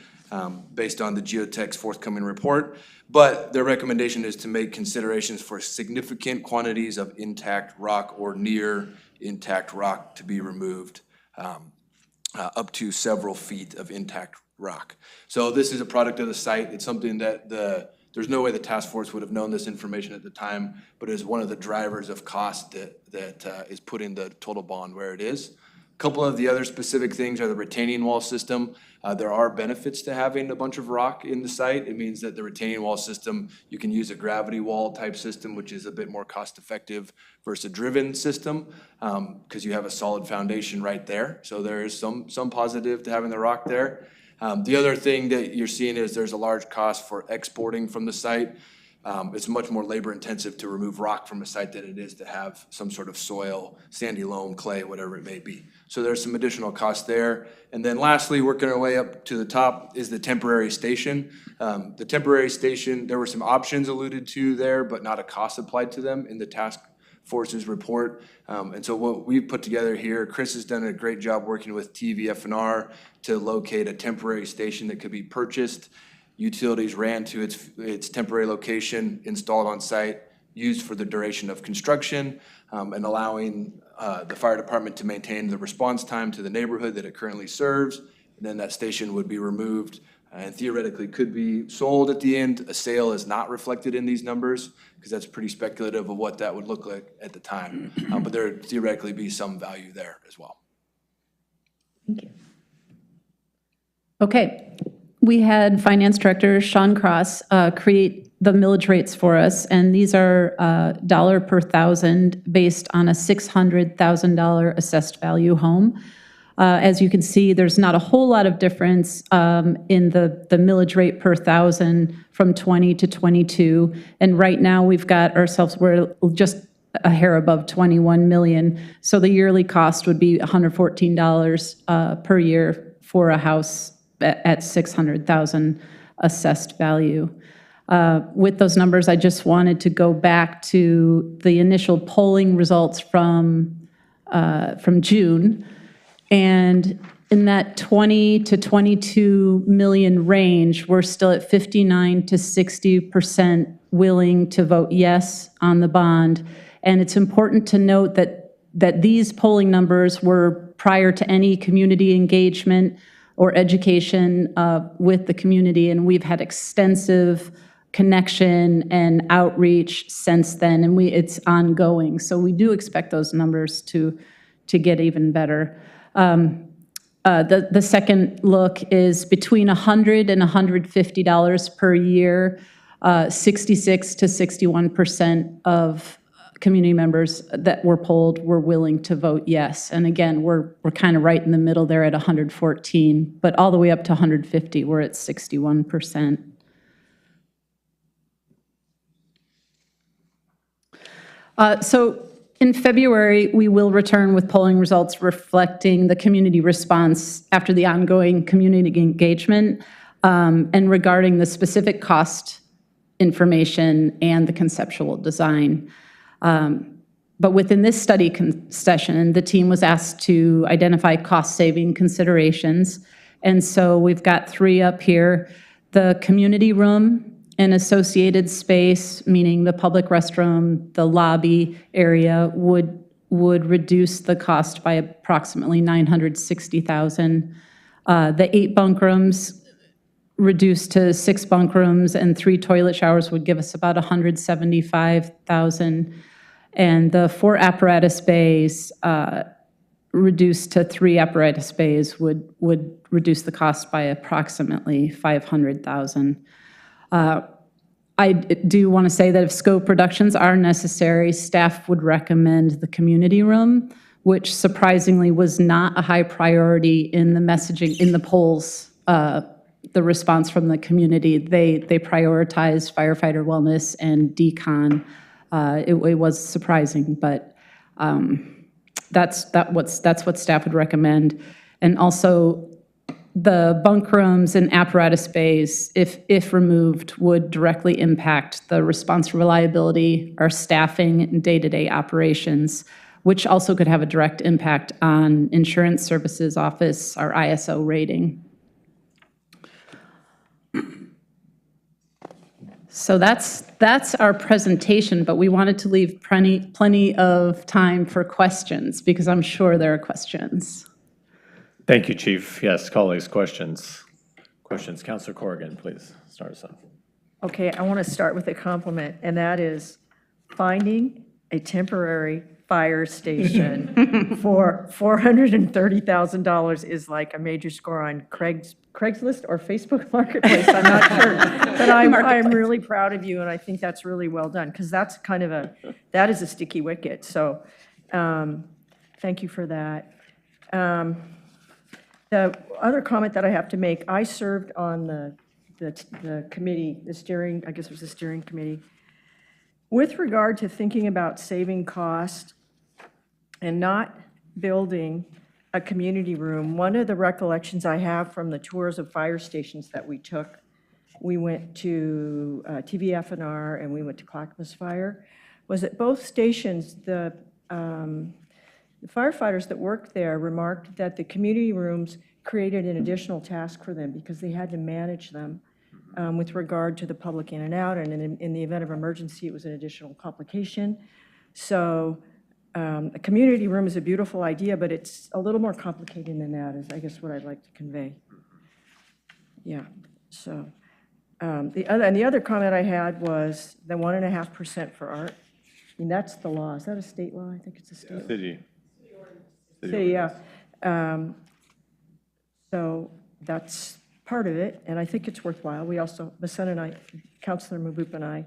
based on the geotech's forthcoming report. But their recommendation is to make considerations for significant quantities of intact rock or near intact rock to be removed, up to several feet of intact rock. So this is a product of the site. It's something that there's no way the task force would have known this information at the time, but it is one of the drivers of cost that is putting the total bond where it is. A couple of the other specific things are the retaining wall system. There are benefits to having a bunch of rock in the site. It means that the retaining wall system, you can use a gravity wall type system, which is a bit more cost effective versus a driven system, because you have a solid foundation right there. So there is some positive to having the rock there. The other thing that you're seeing is there's a large cost for exporting from the site. It's much more labor intensive to remove rock from a site than it is to have some sort of soil, sandy loam, clay, whatever it may be. So there's some additional cost there. And then lastly, working our way up to the top is the temporary station. The temporary station, there were some options alluded to there, but not a cost applied to them in the task force's report. And so what we've put together here, Chris has done a great job working with TVF&R to locate a temporary station that could be purchased. Utilities ran to its temporary location, installed on site, used for the duration of construction, and allowing the fire department to maintain the response time to the neighborhood that it currently serves. And then that station would be removed and theoretically could be sold at the end. A sale is not reflected in these numbers because that's pretty speculative of what that would look like at the time. But there would theoretically be some value there as well.
Thank you. Okay. We had Finance Director Sean Cross create the millage rates for us, and these are dollar per thousand based on a $600,000 assessed value home. As you can see, there's not a whole lot of difference in the millage rate per thousand from 20 to 22, and right now we've got ourselves, we're just a hair above 21 million, so the yearly cost would be $114 per year for a house at 600,000 assessed value. With those numbers, I just wanted to go back to the initial polling results from June. And in that 20 to 22 million range, we're still at 59 to 60% willing to vote yes on the bond. And it's important to note that these polling numbers were prior to any community engagement or education with the community, and we've had extensive connection and outreach since then, and it's ongoing. So we do expect those numbers to get even better. The second look is between $100 and $150 per year. 66 to 61% of community members that were polled were willing to vote yes. And again, we're kind of right in the middle there at 114, but all the way up to 150, we're at 61%. So in February, we will return with polling results reflecting the community response after the ongoing community engagement and regarding the specific cost information and the conceptual design. But within this study session, the team was asked to identify cost-saving considerations. And so we've got 3 up here. The community room and associated space, meaning the public restroom, the lobby area, would reduce the cost by approximately $960,000. The 8 bunk rooms reduced to 6 bunk rooms and 3 toilet showers would give us about $175,000. And the 4 apparatus bays reduced to 3 apparatus bays would reduce the cost by approximately $500,000. I do want to say that if scope reductions are necessary, staff would recommend the community room, which surprisingly was not a high priority in the messaging in the polls. The response from the community, they prioritized firefighter wellness and decon. It was surprising, but that's what staff would recommend. And also, the bunk rooms and apparatus bays, if removed, would directly impact the response reliability, our staffing, and day-to-day operations, which also could have a direct impact on Insurance Services Office, our ISO rating. So that's our presentation, but we wanted to leave plenty of time for questions because I'm sure there are questions.
Thank you, Chief. Yes, colleagues, questions. Councilor Corrigan, please start us off.
Okay, I want to start with a compliment, and that is finding a temporary fire station for $430,000 is like a major score on Craigslist or Facebook Marketplace. I'm not sure, but I'm really proud of you, and I think that's really well done because that's kind of that is a sticky wicket. So, thank you for that. The other comment that I have to make, I served on the committee, the steering, I guess it was the steering committee. With regard to thinking about saving cost and not building a community room, one of the recollections I have from the tours of fire stations that we took, we went to TVFNR and we went to Clackamas Fire, was at both stations, the firefighters that worked there remarked that the community rooms created an additional task for them because they had to manage them with regard to the public in and out, and in the event of emergency, it was an additional complication. So a community room is a beautiful idea, but it's a little more complicated than that, is I guess what I'd like to convey. Yeah, so the other comment I had was the 1.5% for art. I mean, that's the law. Is that a state law? I think it's a state law.
City,
yeah. So that's part of it, and I think it's worthwhile. We also, Masen and I, Councilor Maboop and I,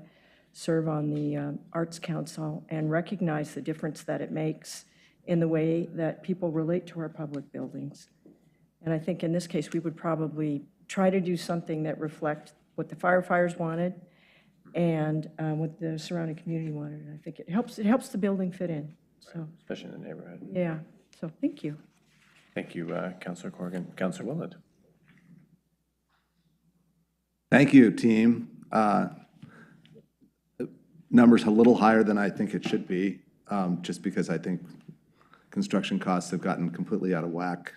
serve on the Arts Council and recognize the difference that it makes in the way that people relate to our public buildings. And I think in this case, we would probably try to do something that reflect what the firefighters wanted and what the surrounding community wanted. And I think it helps the building fit in. So,
especially in the neighborhood.
Yeah, so thank you.
Thank you, Councilor Corrigan. Councilor Willett.
Thank you, team. number's a little higher than I think it should be, just because I think construction costs have gotten completely out of whack.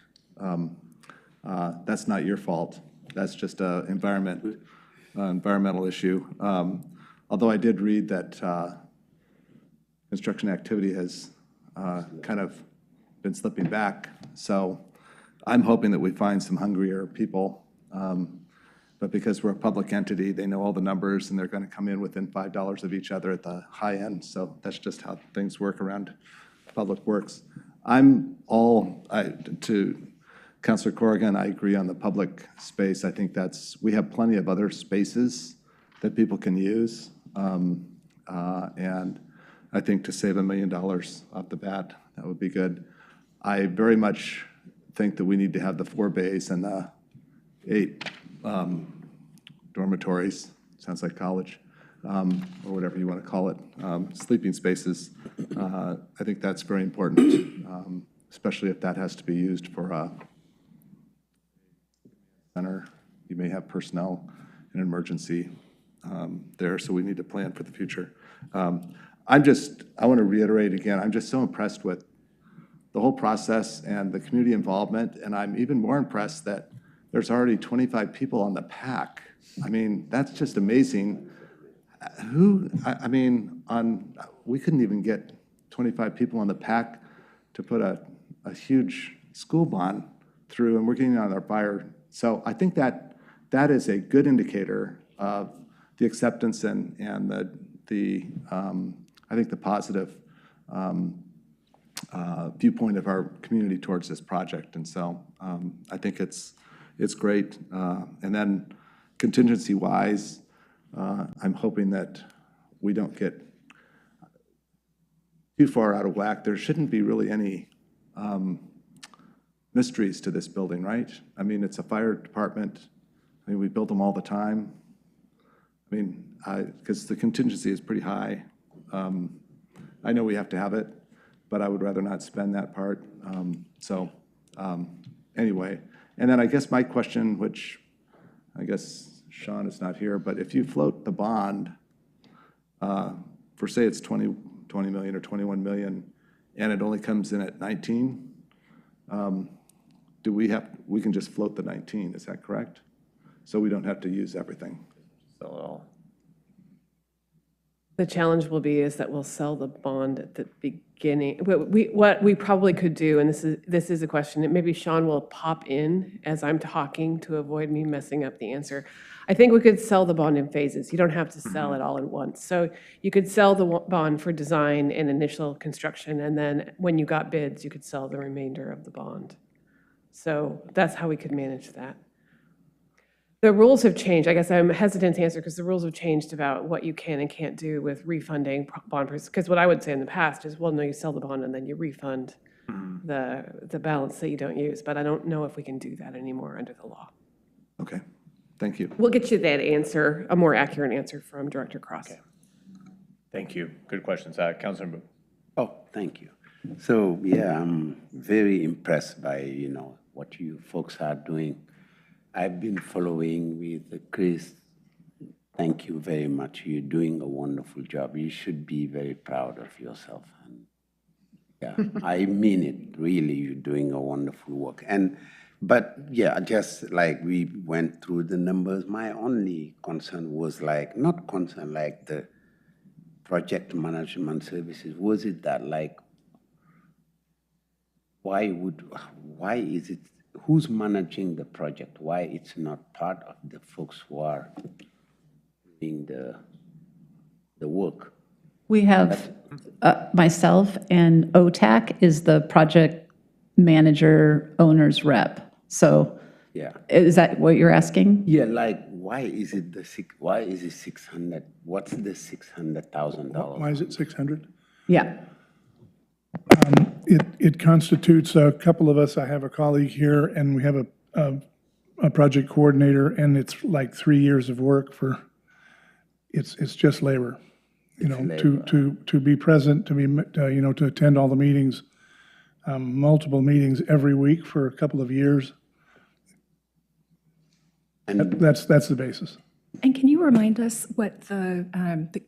That's not your fault. That's just an environmental issue. Although I did read that construction activity has kind of been slipping back. So I'm hoping that we find some hungrier people. But because we're a public entity, they know all the numbers and they're going to come in within $5 of each other at the high end. So that's just how things work around public works. To Councilor Corrigan, I agree on the public space. I think we have plenty of other spaces that people can use. And I think to save $1 million off the bat, that would be good. I very much think that we need to have the 4 bays and the 8 dormitories, sounds like college, or whatever you want to call it, sleeping spaces. I think that's very important, especially if that has to be used for a center. You may have personnel in an emergency there, so we need to plan for the future. I want to reiterate again, I'm just so impressed with the whole process and the community involvement, and I'm even more impressed that there's already 25 people on the PAC. I mean, that's just amazing. We couldn't even get 25 people on the PAC to put a huge school bond through, and we're getting on our fire. So I think that is a good indicator of the acceptance and I think the positive viewpoint of our community towards this project. And so I think it's great. And then contingency-wise, I'm hoping that we don't get too far out of whack. There shouldn't be really any mysteries to this building, right? I mean, it's a fire department. I mean, we build them all the time. I mean, because the contingency is pretty high. I know we have to have it, but I would rather not spend that part. Anyway, and then I guess my question, which I guess Sean is not here, but if you float the bond for, say, it's 20 million or 21 million, and it only comes in at 19, we can just float the 19, is that correct? So we don't have to use everything.
Sell it all.
The challenge will be is that we'll sell the bond at the beginning. What we probably could do, and this is a question, and maybe Sean will pop in as I'm talking to avoid me messing up the answer. I think we could sell the bond in phases. You don't have to sell it all at once. So you could sell the bond for design and initial construction, and then when you got bids, you could sell the remainder of the bond. So that's how we could manage that. The rules have changed. I guess I'm hesitant to answer because the rules have changed about what you can and can't do with refunding bond. Because what I would say in the past is, well, no, you sell the bond and then you refund the balance that you don't use. But I don't know if we can do that anymore under the law.
Okay, thank you.
We'll get you that answer, a more accurate answer from Director Cross.
Okay. Thank you. Good questions. Councilor Boo.
Oh, thank you. So, yeah, I'm very impressed by, what you folks are doing. I've been following with Chris. Thank you very much. You're doing a wonderful job. You should be very proud of yourself. And yeah, I mean it. Really, you're doing a wonderful work. But yeah, just like we went through the numbers, my only concern was not concern like the project management services. Was it that why is it? Who's managing the project? Why it's not part of the folks who are doing the work?
We have myself, and OTAC is the project manager owner's rep. So
yeah,
is that what you're asking?
Yeah, why is it 600? What's the $600,000?
Why is it 600?
Yeah.
It constitutes a couple of us. I have a colleague here, and we have a project coordinator, and it's like 3 years of work for. It's just labor, to be present, to be to attend all the meetings, multiple meetings every week for a couple of years. And that's the basis.
And can you remind us what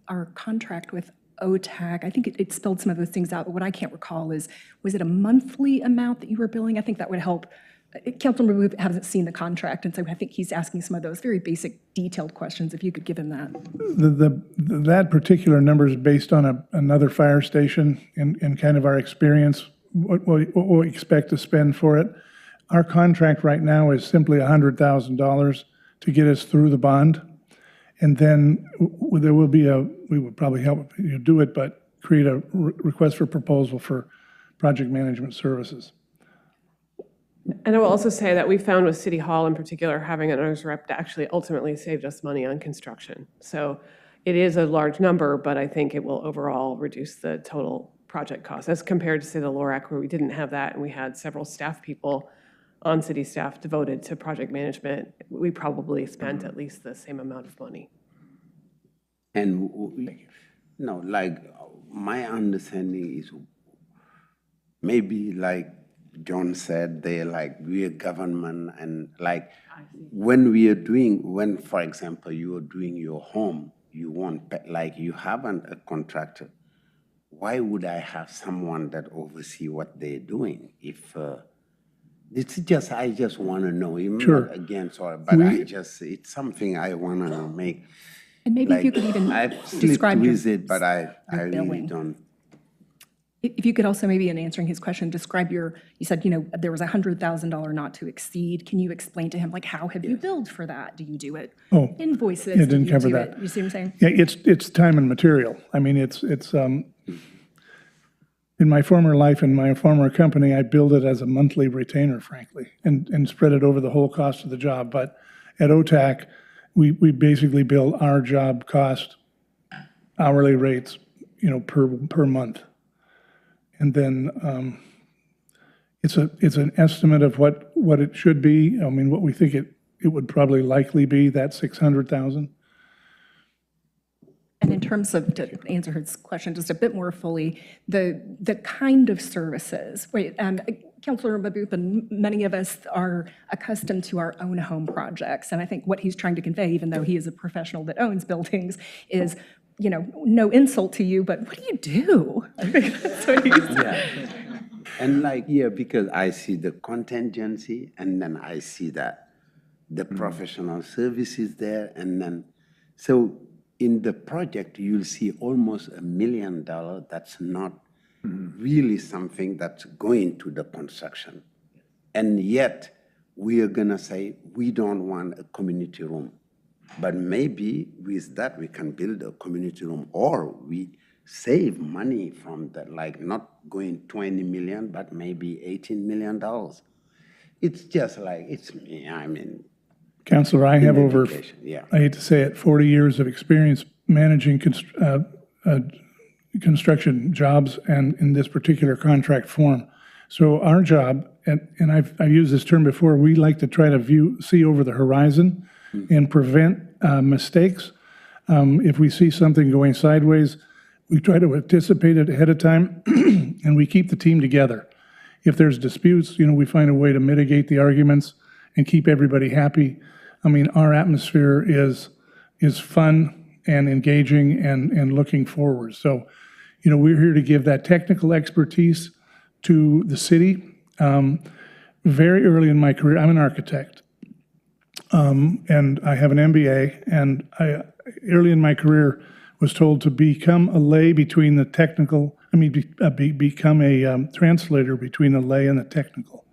our contract with OTAG, I think it spelled some of those things out, but what I can't recall is, was it a monthly amount that you were billing? I think that would help. Councilmember Booth hasn't seen the contract, and so I think he's asking some of those very basic, detailed questions, if you could give him that.
That particular number is based on another fire station and kind of our experience, what we expect to spend for it. Our contract right now is simply $100,000 to get us through the bond. And then there will be we would probably help you do it, but create a request for proposal for project management services.
And I will also say that we found with City Hall in particular, having an owner's rep actually ultimately saved us money on construction. So it is a large number, but I think it will overall reduce the total project cost as compared to, say, the LORAC, where we didn't have that and we had several staff people on city staff devoted to project management. We probably spent at least the same amount of money.
And no, like my understanding is maybe like John said, they like we're government, and like when we are doing, when for example you are doing your home, you want like you have a contractor. Why would I have someone that oversee what they're doing if? It's just, I just want to know.
Sure.
Again, sorry, but it's something I want to make.
And maybe if you could even describe
with it, but I really don't.
If you could also maybe in answering his question, describe you said, there was $100,000 not to exceed. Can you explain to him, like, how have you billed for that? Do you do it? Invoices?
Yeah, didn't cover that.
You see what I'm saying?
Yeah, it's time and material. I mean, it's in my former life, in my former company, I billed it as a monthly retainer, frankly, and spread it over the whole cost of the job. But at OTAC, we basically bill our job cost hourly rates, per month. And then it's an estimate of what it should be. I mean, what we think it would probably likely be, that 600,000.
And in terms of, to answer his question just a bit more fully, the kind of services, Councilor Booth and many of us are accustomed to our own home projects. And I think what he's trying to convey, even though he is a professional that owns buildings, is, no insult to you, but what do you do? I think that's what he's
And because I see the contingency, and then I see that the professional services there, and then, so in the project, you'll see almost $1 million. That's not really something that's going to the construction. And yet, we are gonna say, we don't want a community room. But maybe with that, we can build a community room, or we save money from that, like not going 20 million, but maybe $18 million. It's just like,
Councilor, I have over, I hate to say it, 40 years of experience managing construction jobs and in this particular contract form. So our job, and I've used this term before, we like to try to see over the horizon and prevent mistakes. If we see something going sideways, we try to anticipate it ahead of time, and we keep the team together. If there's disputes, we find a way to mitigate the arguments and keep everybody happy. I mean, our atmosphere is fun and engaging and looking forward. So, we're here to give that technical expertise to the city. Very early in my career, I'm an architect, and I have an MBA, and I early in my career was told to become a lay between the technical, become a translator between the lay and the technical.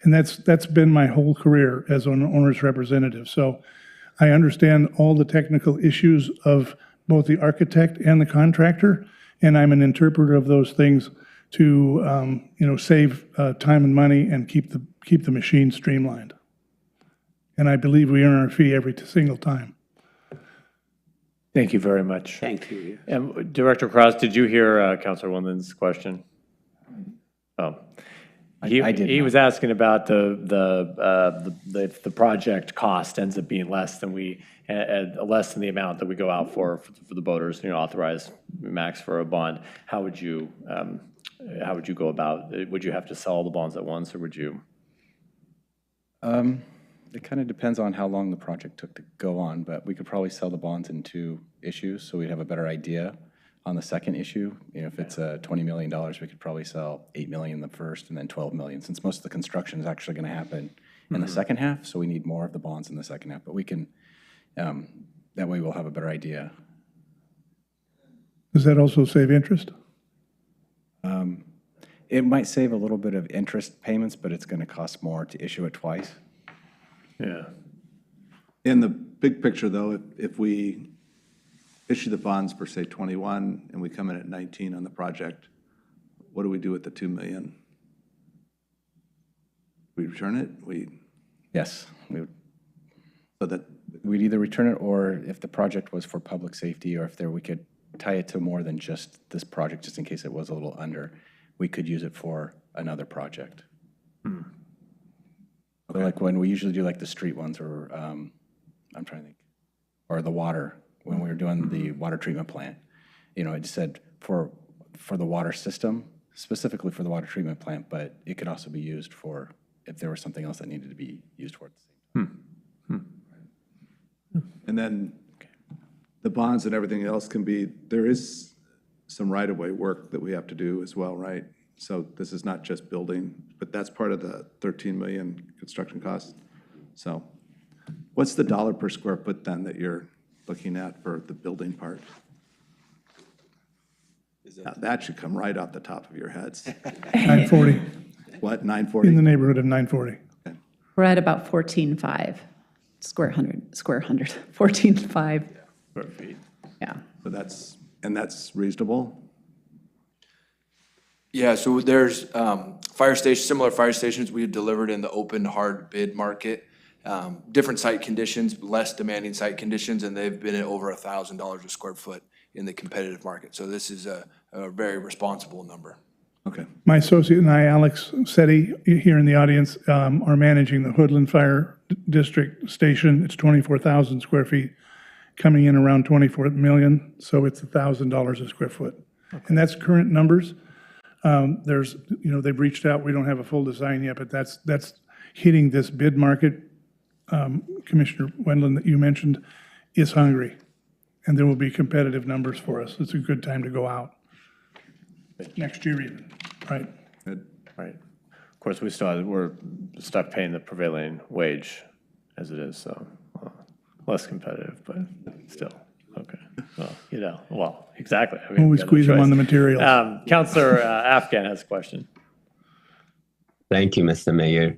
And that's been my whole career as an owner's representative. So I understand all the technical issues of both the architect and the contractor, and I'm an interpreter of those things to save time and money and keep the machine streamlined. And I believe we earn our fee every single time.
Thank you very much.
Thank you.
And Director Krause, did you hear Councilor Winland's question? Oh. He was asking about if the project cost ends up being less than less than the amount that we go out for the voters, authorized max for a bond. How would you go about? Would you have to sell all the bonds at once, or would you?
It kind of depends on how long the project took to go on, but we could probably sell the bonds in 2 issues, so we'd have a better idea on the second issue. You know, if it's $20 million, we could probably sell $8 million the first and then $12 million, since most of the construction is actually going to happen in the second half, so we need more of the bonds in the second half. But we can, that way we'll have a better idea.
Does that also save interest?
It might save a little bit of interest payments, but it's going to cost more to issue it twice.
Yeah.
In the big picture, though, if we issue the bonds for, say, 21, and we come in at 19 on the project, what do we do with the $2 million? We return it?
Yes. We would.
So that
we'd either return it, or if the project was for public safety, or if we could tie it to more than just this project, just in case it was a little under, we could use it for another project.
Okay.
So like when we usually do like the street ones, or I'm trying to think, or the water, when we were doing the water treatment plant, you know, it said for the water system, specifically for the water treatment plant, but it could also be used for if there was something else that needed to be used for it.
And then the bonds and everything else can be, there is some right-of-way work that we have to do as well, right? So this is not just building, but that's part of the 13 million construction costs. So what's the dollar per square foot then that you're looking at for the building part? Now, that should come right off the top of your heads.
940.
What, 940?
In the neighborhood of 940.
Okay.
We're at about 14.5 square hundred, 14.5.
Square feet.
Yeah.
So that's reasonable?
Yeah, so there's similar fire stations we had delivered in the open hard bid market. Different site conditions, less demanding site conditions, and they've been at over $1,000 a square foot in the competitive market. So this is a very responsible number.
Okay.
My associate and I, Alex Setti, here in the audience, are managing the Hoodland Fire District Station. It's 24,000 square feet, coming in around 24 million, so it's $1,000 a square foot. Okay. And that's current numbers. There's, you know, they've reached out. We don't have a full design yet, but that's hitting this bid market. Commissioner Wendland, that you mentioned, is hungry, and there will be competitive numbers for us. It's a good time to go out. Next year even, right?
Good.
Right. Of course, we're stuck paying the prevailing wage as it is, so less competitive, but still, okay. Well, exactly. I mean,
When we squeeze them on the materials.
Councillor Afghan has a question.
Thank you, Mr. Mayor.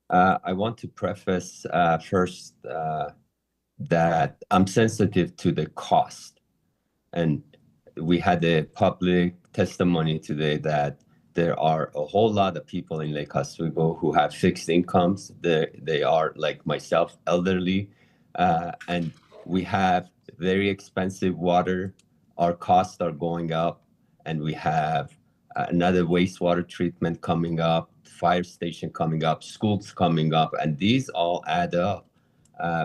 I want to preface first that I'm sensitive to the cost. And we had a public testimony today that there are a whole lot of people in Lake Oswego who have fixed incomes. They are, like myself, elderly, and we have very expensive water. Our costs are going up, and we have another wastewater treatment coming up, fire station coming up, schools coming up, and these all add up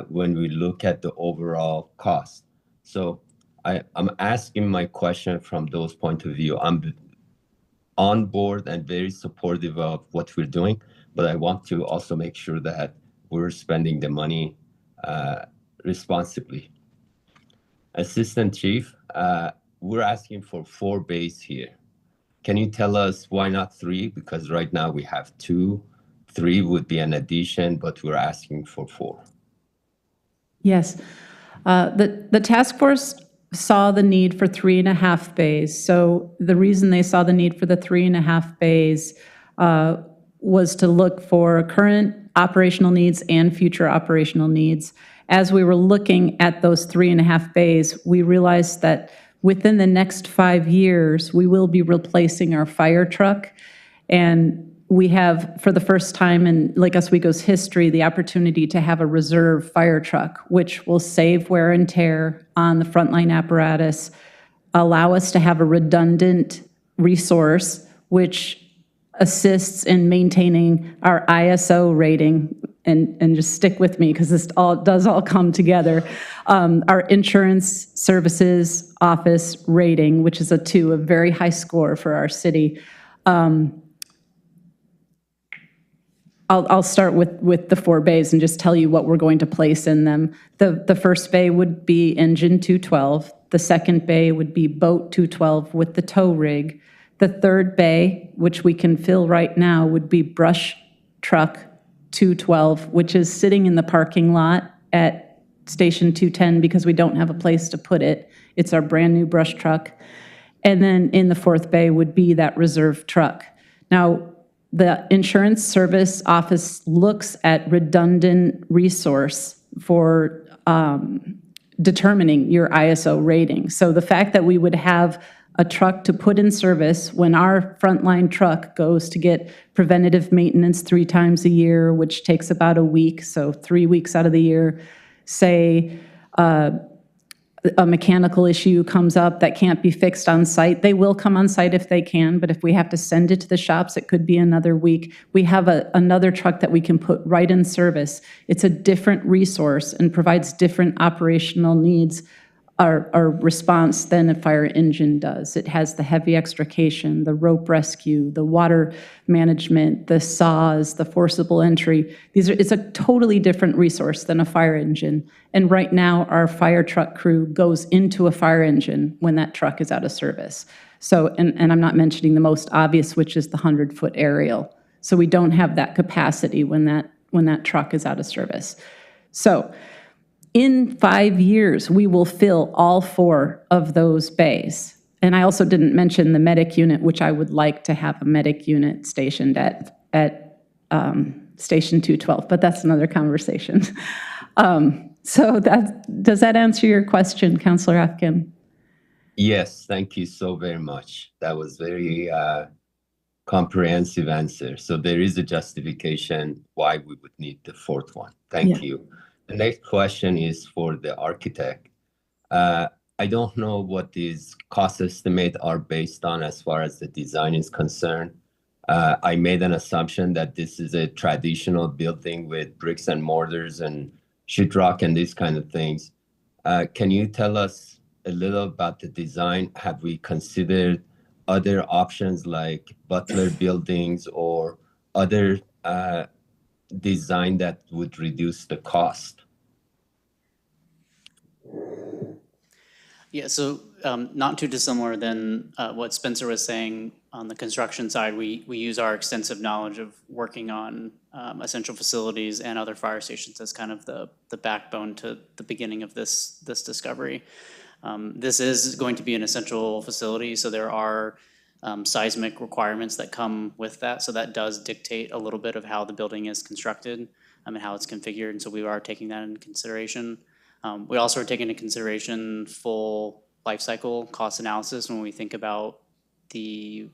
when we look at the overall cost. So I'm asking my question from those point of view. I'm on board and very supportive of what we're doing, but I want to also make sure that we're spending the money responsibly. Assistant Chief, we're asking for 4 bays here. Can you tell us why not 3? Because right now we have 2. 3 would be an addition, but we're asking for 4.
Yes. The task force saw the need for 3.5 bays. So the reason they saw the need for the 3.5 bays was to look for current operational needs and future operational needs. As we were looking at those 3.5 bays, we realized that within the next 5 years, we will be replacing our fire truck. And we have, for the first time in Lake Oswego's history, the opportunity to have a reserve fire truck, which will save wear and tear on the frontline apparatus, allow us to have a redundant resource, which assists in maintaining our ISO rating. And just stick with me because this does all come together. Our insurance services office rating, which is a 2, a very high score for our city. I'll start with the 4 bays and just tell you what we're going to place in them. The first bay would be engine 212. The second bay would be boat 212 with the tow rig. The third bay, which we can fill right now, would be brush truck 212, which is sitting in the parking lot at Station 210 because we don't have a place to put it. It's our brand new brush truck. And then in the fourth bay would be that reserve truck. Now, the insurance service office looks at redundant resource for determining your ISO rating. So the fact that we would have a truck to put in service when our frontline truck goes to get preventative maintenance 3 times a year, which takes about a week, so 3 weeks out of the year, say a mechanical issue comes up that can't be fixed on site, they will come on site if they can, but if we have to send it to the shops, it could be another week. We have another truck that we can put right in service. It's a different resource and provides different operational needs or response than a fire engine does. It has the heavy extrication, the rope rescue, the water management, the saws, the forcible entry. It's a totally different resource than a fire engine. And right now, our fire truck crew goes into a fire engine when that truck is out of service. So, and I'm not mentioning the most obvious, which is the 100-foot aerial. So we don't have that capacity when that truck is out of service. So, in 5 years, we will fill all 4 of those bays. And I also didn't mention the medic unit, which I would like to have a medic unit stationed at Station 212, but that's another conversation. So does that answer your question, Councilor Afkin?
Yes, thank you so very much. That was very comprehensive answer. So there is a justification why we would need the 4th one. Thank you. The next question is for the architect. I don't know what these cost estimates are based on as far as the design is concerned. I made an assumption that this is a traditional building with bricks and mortars and sheetrock and these kind of things. Can you tell us a little about the design? Have we considered other options like Butler buildings or other design that would reduce the cost?
Yeah, so not too dissimilar than what Spencer was saying on the construction side. We use our extensive knowledge of working on essential facilities and other fire stations as kind of the backbone to the beginning of this discovery. This is going to be an essential facility, so there are seismic requirements that come with that. So that does dictate a little bit of how the building is constructed and how it's configured. And so we are taking that into consideration. We also are taking into consideration full life cycle cost analysis when we think about the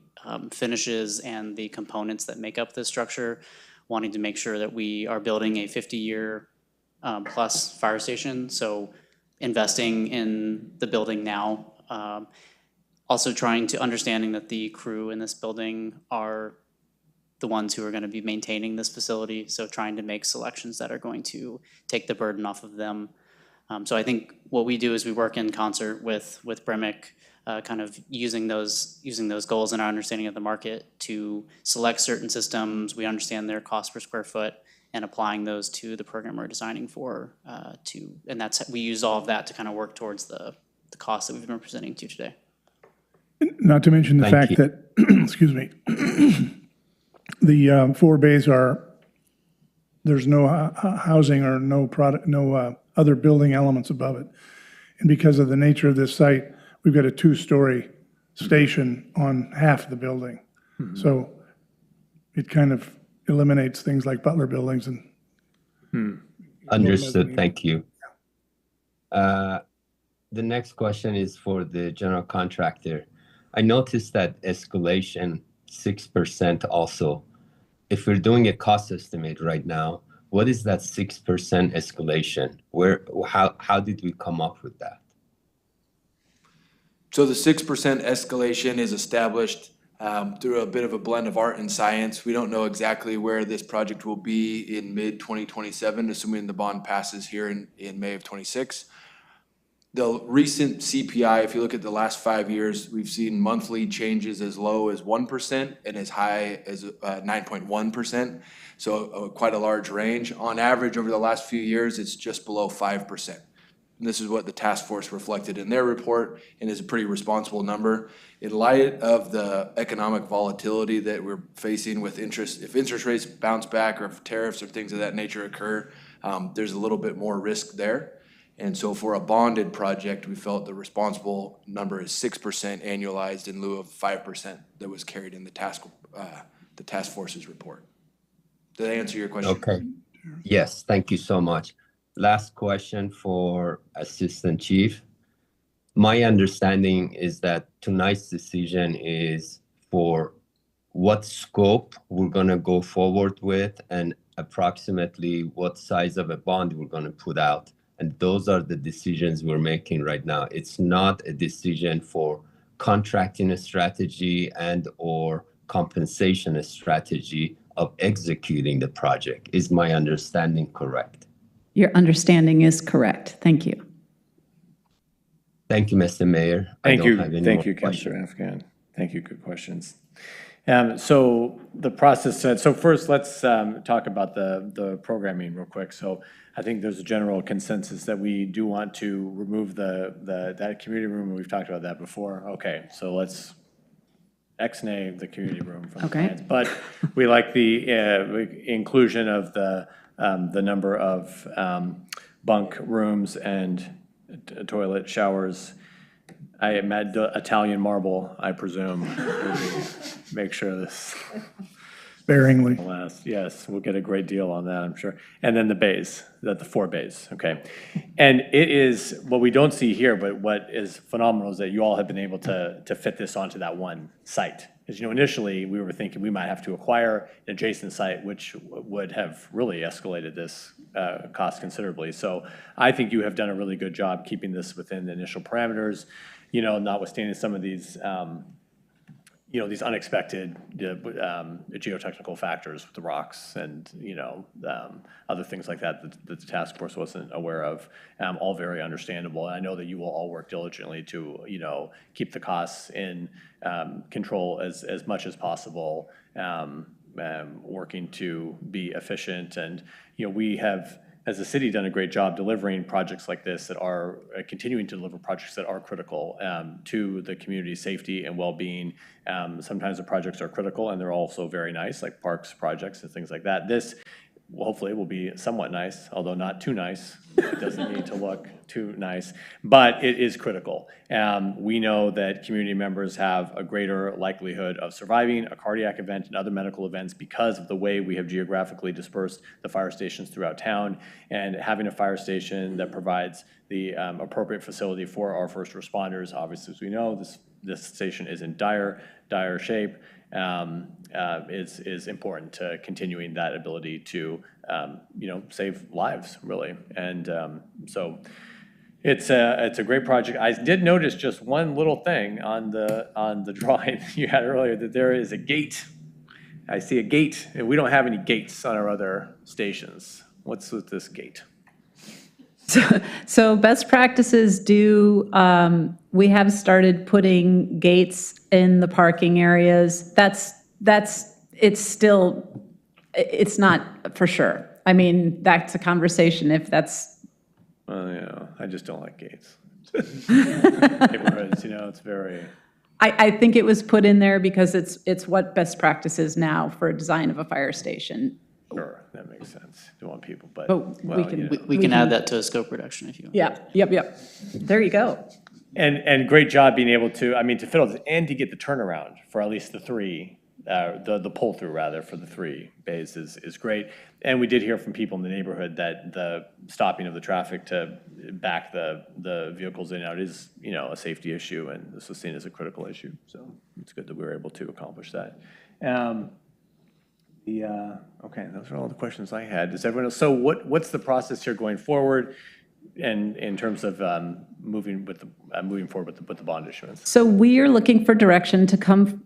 finishes and the components that make up this structure, wanting to make sure that we are building a 50-year plus fire station. So investing in the building now. Also trying to understanding that the crew in this building are the ones who are going to be maintaining this facility. So trying to make selections that are going to take the burden off of them. So I think what we do is we work in concert with Bremick, kind of using those goals and our understanding of the market to select certain systems. We understand their cost per square foot and applying those to the program we're designing for. And we use all of that to kind of work towards the cost that we've been presenting to you today.
Not to mention the fact that, excuse me, the 4 bays there's no housing or no other building elements above it. And because of the nature of this site, we've got a 2-story station on half the building. Mm-hmm. So it kind of eliminates things like Butler buildings and.
Understood, thank you. The next question is for the general contractor. I noticed that escalation 6% also. If we're doing a cost estimate right now, what is that 6% escalation? How did we come up with that?
So the 6% escalation is established through a bit of a blend of art and science. We don't know exactly where this project will be in mid-2027, assuming the bond passes here in May of 26. The recent CPI, if you look at the last 5 years, we've seen monthly changes as low as 1% and as high as 9.1%. So quite a large range. On average, over the last few years, it's just below 5%. And this is what the task force reflected in their report and is a pretty responsible number. In light of the economic volatility that we're facing with interest, if interest rates bounce back or if tariffs or things of that nature occur, there's a little bit more risk there. And so for a bonded project, we felt the responsible number is 6% annualized in lieu of 5% that was carried in the task force's report. Did I answer your question?
Okay. Yes, thank you so much. Last question for Assistant Chief. My understanding is that tonight's decision is for what scope we're going to go forward with and approximately what size of a bond we're going to put out. And those are the decisions we're making right now. It's not a decision for contracting a strategy and or compensation strategy of executing the project. Is my understanding correct?
Your understanding is correct. Thank you.
Thank you, Mr. Mayor.
Thank you,
Councilor
Afghan. Thank you, good questions. So the process said, so first let's talk about the programming real quick. So I think there's a general consensus that we do want to remove that community room, and we've talked about that before. Okay, so let's ex-nay the community room from the plans. But we like the inclusion of the number of bunk rooms and toilet, showers. I am at Italian marble, I presume. Make sure this
sparingly
lasts. Yes, we'll get a great deal on that, I'm sure. And then the bays, the 4 bays, okay. And it is, what we don't see here, but what is phenomenal is that you all have been able to fit this onto that one site. As you know, initially, we were thinking we might have to acquire an adjacent site, which would have really escalated this cost considerably. So I think you have done a really good job keeping this within the initial parameters, you know, notwithstanding some of these, you know, these unexpected geotechnical factors with the rocks and, you know, other things like that that the task force wasn't aware of, all very understandable. And I know that you will all work diligently to, you know, keep the costs in control as much as possible, working to be efficient. And, you know, we have, as a city, done a great job delivering projects like this that are continuing to deliver projects that are critical to the community's safety and well-being. Sometimes the projects are critical and they're also very nice, like parks projects and things like that. This hopefully will be somewhat nice, although not too nice. It doesn't need to look too nice, but it is critical. We know that community members have a greater likelihood of surviving a cardiac event and other medical events because of the way we have geographically dispersed the fire stations throughout town, and having a fire station that provides the appropriate facility for our first responders. Obviously, as we know, this station is in dire shape. Is important to continuing that ability to, you know, save lives, really. And so it's a great project. I did notice just one little thing on the drawing you had earlier, that there is a gate. I see a gate, and we don't have any gates on our other stations. What's with this gate?
So best practices do, we have started putting gates in the parking areas. It's not for sure. I mean, that's a conversation if that's.
Well, you know, I just don't like gates. Neighborhoods, you know, it's very.
I think it was put in there because it's what best practice is now for a design of a fire station.
Sure, that makes sense. Don't want people, but
well,
we can add that to a scope reduction if you want.
Yeah, yep. There you go.
And great job being able to, I mean, to fit all this and to get the turnaround for at least the 3, the pull through rather for the 3 bays is great. And we did hear from people in the neighborhood that the stopping of the traffic to back the vehicles in and out is, you know, a safety issue, and this was seen as a critical issue. So it's good that we were able to accomplish that. Okay, those are all the questions I had. Does everyone else? So what's the process here going forward, and in terms of moving forward with the bond issuance?
So we are looking for direction to come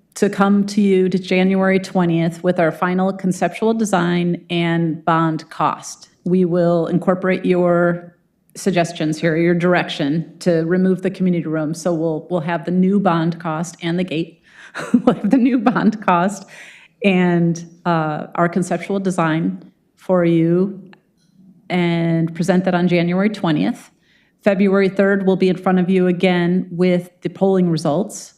to you to January 20th with our final conceptual design and bond cost. We will incorporate your suggestions here, your direction to remove the community room. So we'll have the new bond cost and the gate. We'll have the new bond cost and our conceptual design for you and present that on January 20th. February 3rd, we'll be in front of you again with the polling results.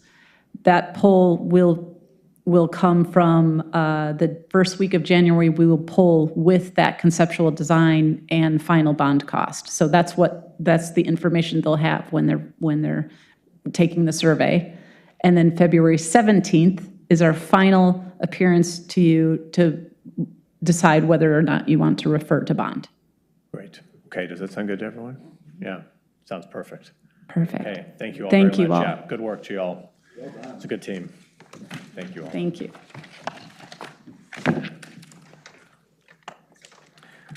That poll will come from the first week of January. We will poll with that conceptual design and final bond cost. So that's the information they'll have when they're taking the survey. And then February 17th is our final appearance to you to decide whether or not you want to refer to bond.
Great. Okay, does that sound good to everyone? Yeah, sounds perfect.
Perfect.
Okay, thank you all
Thank
very
you
much.
all.
Yeah, good work to you all. It's a good team. Thank you all.
Thank you.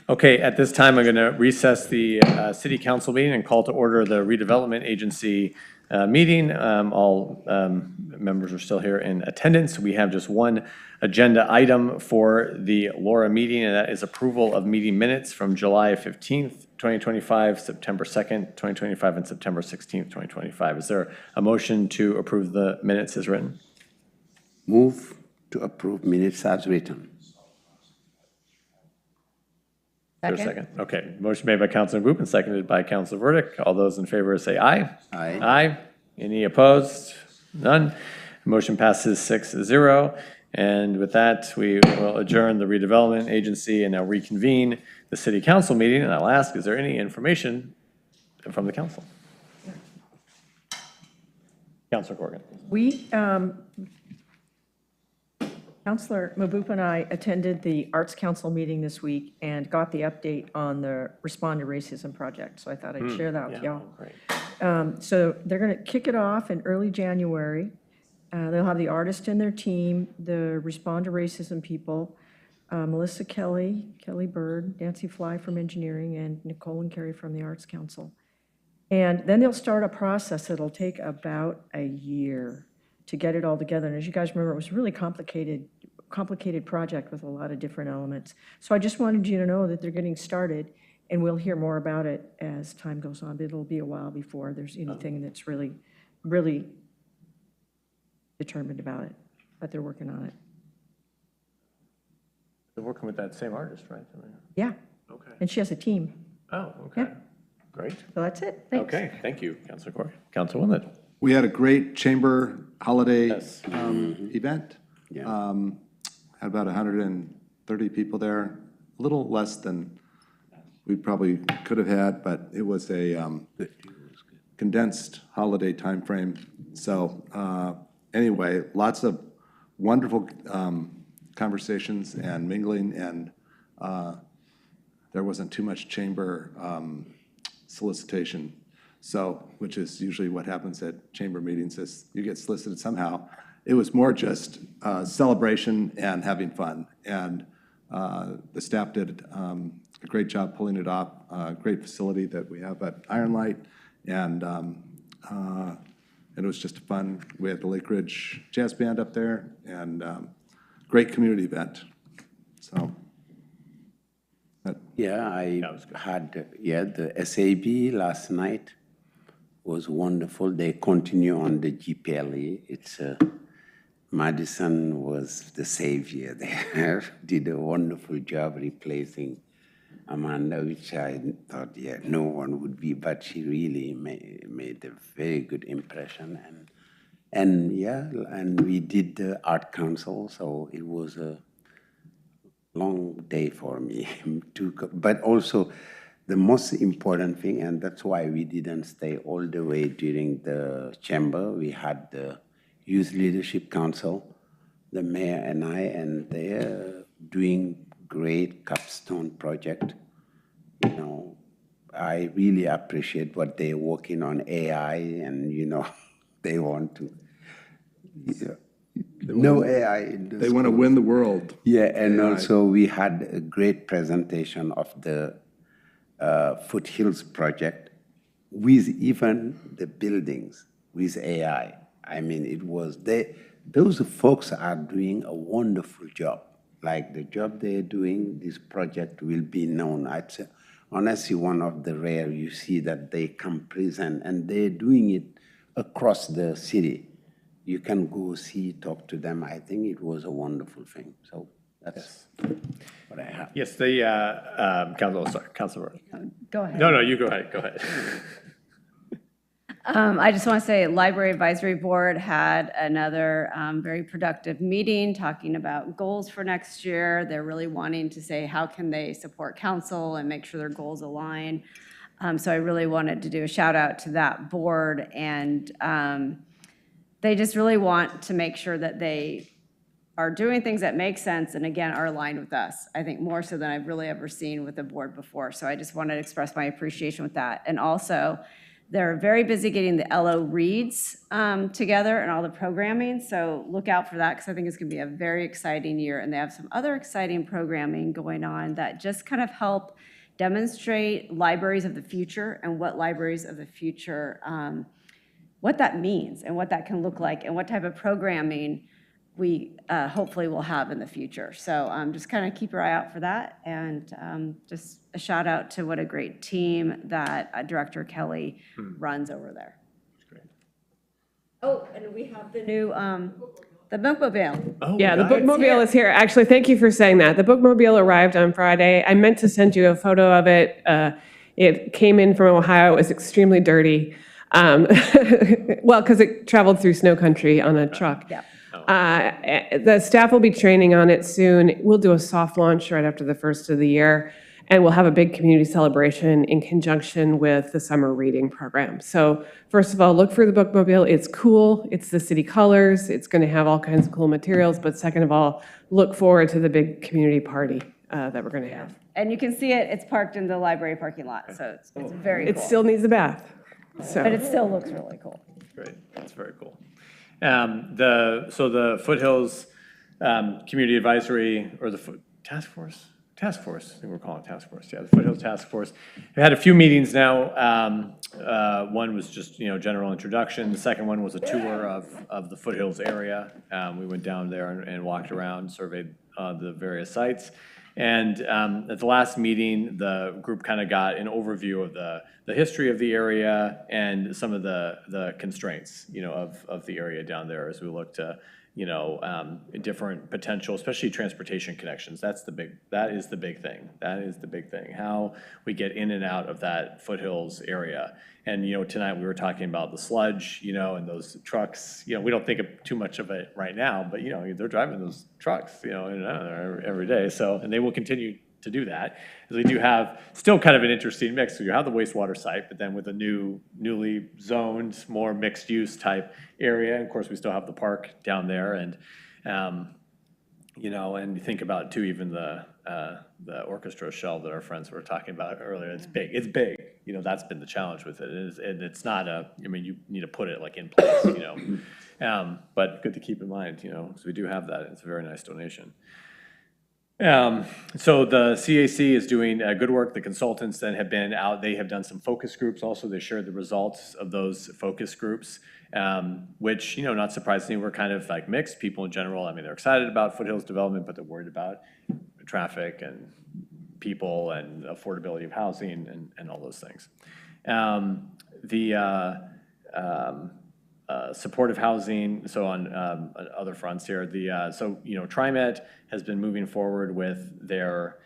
Okay, at this time, I'm going to recess the city council meeting and call to order the redevelopment agency meeting. All members are still here in attendance. We have just one agenda item for the Laura meeting, and that is approval of meeting minutes from July 15th, 2025, September 2nd, 2025, and September 16th, 2025. Is there a motion to approve the minutes as written?
Move to approve minutes as written.
Is there a second? Okay, motion made by Councilor Boop and seconded by Councilor Burdick. All those in favor say aye.
Aye.
Aye. Any opposed? None. Motion passes 6-0. And with that, we will adjourn the redevelopment agency and now reconvene the city council meeting. And I'll ask, is there any information from the council? Councilor Corrigan.
We, Councilor Maboop and I attended the Arts Council meeting this week and got the update on the Respond to Racism project. So I thought I'd share that with y'all. So they're going to kick it off in early January. They'll have the artist and their team, the Respond to Racism people, Melissa Kelly, Kelly Bird, Nancy Fly from engineering, and Nicole and Carrie from the Arts Council. And then they'll start a process that'll take about a year to get it all together. And as you guys remember, it was a really complicated project with a lot of different elements. So I just wanted you to know that they're getting started, and we'll hear more about it as time goes on. But it'll be a while before there's anything that's really, really determined about it, but they're working on it.
They're working with that same artist, right?
Yeah.
Okay.
And she has a team.
Oh, okay.
Yeah.
Great.
So that's it. Thanks.
Okay, thank you, Councilor Corrigan. Councilor Wilnet.
We had a great chamber holiday event. Had about 130 people there, a little less than we probably could have had, but it was a condensed holiday timeframe. So anyway, lots of wonderful conversations and mingling, and there wasn't too much chamber solicitation. So, which is usually what happens at chamber meetings, is you get solicited somehow. It was more just celebration and having fun. And the staff did a great job pulling it off. Great facility that we have at Iron Light. And it was just fun. We had the Lake Ridge Jazz Band up there, and great community event. So.
Yeah, I had, the SAB last night was wonderful. They continue on the GPLE. It's Madison was the savior there. Did a wonderful job replacing Amanda, which I thought, no one would be, but she really made a very good impression. And we did the art council, so it was a long day for me. But also, the most important thing, and that's why we didn't stay all the way during the chamber, we had the Youth Leadership Council, the mayor and I, and they're doing great capstone project. You know, I really appreciate what they're working on AI, and they want to. AI.
They want to win the world.
Yeah, and also we had a great presentation of the Foothills project with even the buildings with AI. I mean, it was those folks are doing a wonderful job. Like the job they're doing, this project will be known. honestly one of the rare you see that they come present, and they're doing it across the city. You can go see, talk to them. I think it was a wonderful thing. So that's what I have.
Yes, the, Councilor.
Go ahead.
No, you go ahead, go ahead.
I just want to say Library Advisory Board had another very productive meeting talking about goals for next year. They're really wanting to say how can they support council and make sure their goals align. So I really wanted to do a shout out to that board, and they just really want to make sure that they are doing things that make sense and again are aligned with us. I think more so than I've really ever seen with the board before. So I just wanted to express my appreciation with that. And also, they're very busy getting the LO reads together and all the programming, so look out for that because I think it's going to be a very exciting year. And they have some other exciting programming going on that just kind of help demonstrate libraries of the future and what libraries of the future, what that means and what that can look like and what type of programming we hopefully will have in the future. So just kind of keep your eye out for that, and just a shout out to what a great team that Director Kelly runs over there. Oh, and we have the new, the bookmobile.
Oh,
Yeah, the
nice.
bookmobile is here. Actually, thank you for saying that. The bookmobile arrived on Friday. I meant to send you a photo of it. It came in from Ohio. It was extremely dirty. Well, because it traveled through snow country on a truck.
Yeah.
The staff will be training on it soon. We'll do a soft launch right after the first of the year, and we'll have a big community celebration in conjunction with the summer reading program. So first of all, look for the bookmobile. It's cool. It's the city colors. It's going to have all kinds of cool materials. But second of all, look forward to the big community party that we're going to have.
And you can see it, it's parked in the library parking lot, so it's very cool.
It still needs a bath. So.
But it still looks really cool.
Great, that's very cool. So the Foothills Community Advisory, or the Task Force, I think we're calling it Task Force, yeah, the Foothills Task Force. We had a few meetings now. One was just, general introduction. The second one was a tour of the Foothills area. We went down there and walked around, surveyed the various sites. And at the last meeting, the group kind of got an overview of the history of the area and some of the constraints, of the area down there as we look to, different potential, especially transportation connections. That is the big thing. That is the big thing, how we get in and out of that Foothills area. And, tonight we were talking about the sludge, and those trucks, we don't think of too much of it right now, but, they're driving those trucks, in and out of there every day. So, and they will continue to do that, as we do have still kind of an interesting mix. So you have the wastewater site, but then with a newly zoned, more mixed use type area. And of course, we still have the park down there. And, and you think about too, even the orchestra shell that our friends were talking about earlier. It's big. It's big. That's been the challenge with it. And it's not you need to put it like in place, but good to keep in mind, so we do have that. It's a very nice donation. So the CAC is doing good work. The consultants then have been out. They have done some focus groups also. They shared the results of those focus groups, which, not surprisingly, were kind of like mixed. People in general, they're excited about Foothills development, but they're worried about traffic and people and affordability of housing and all those things. Supportive housing, so on other fronts here, TriMet has been moving forward with their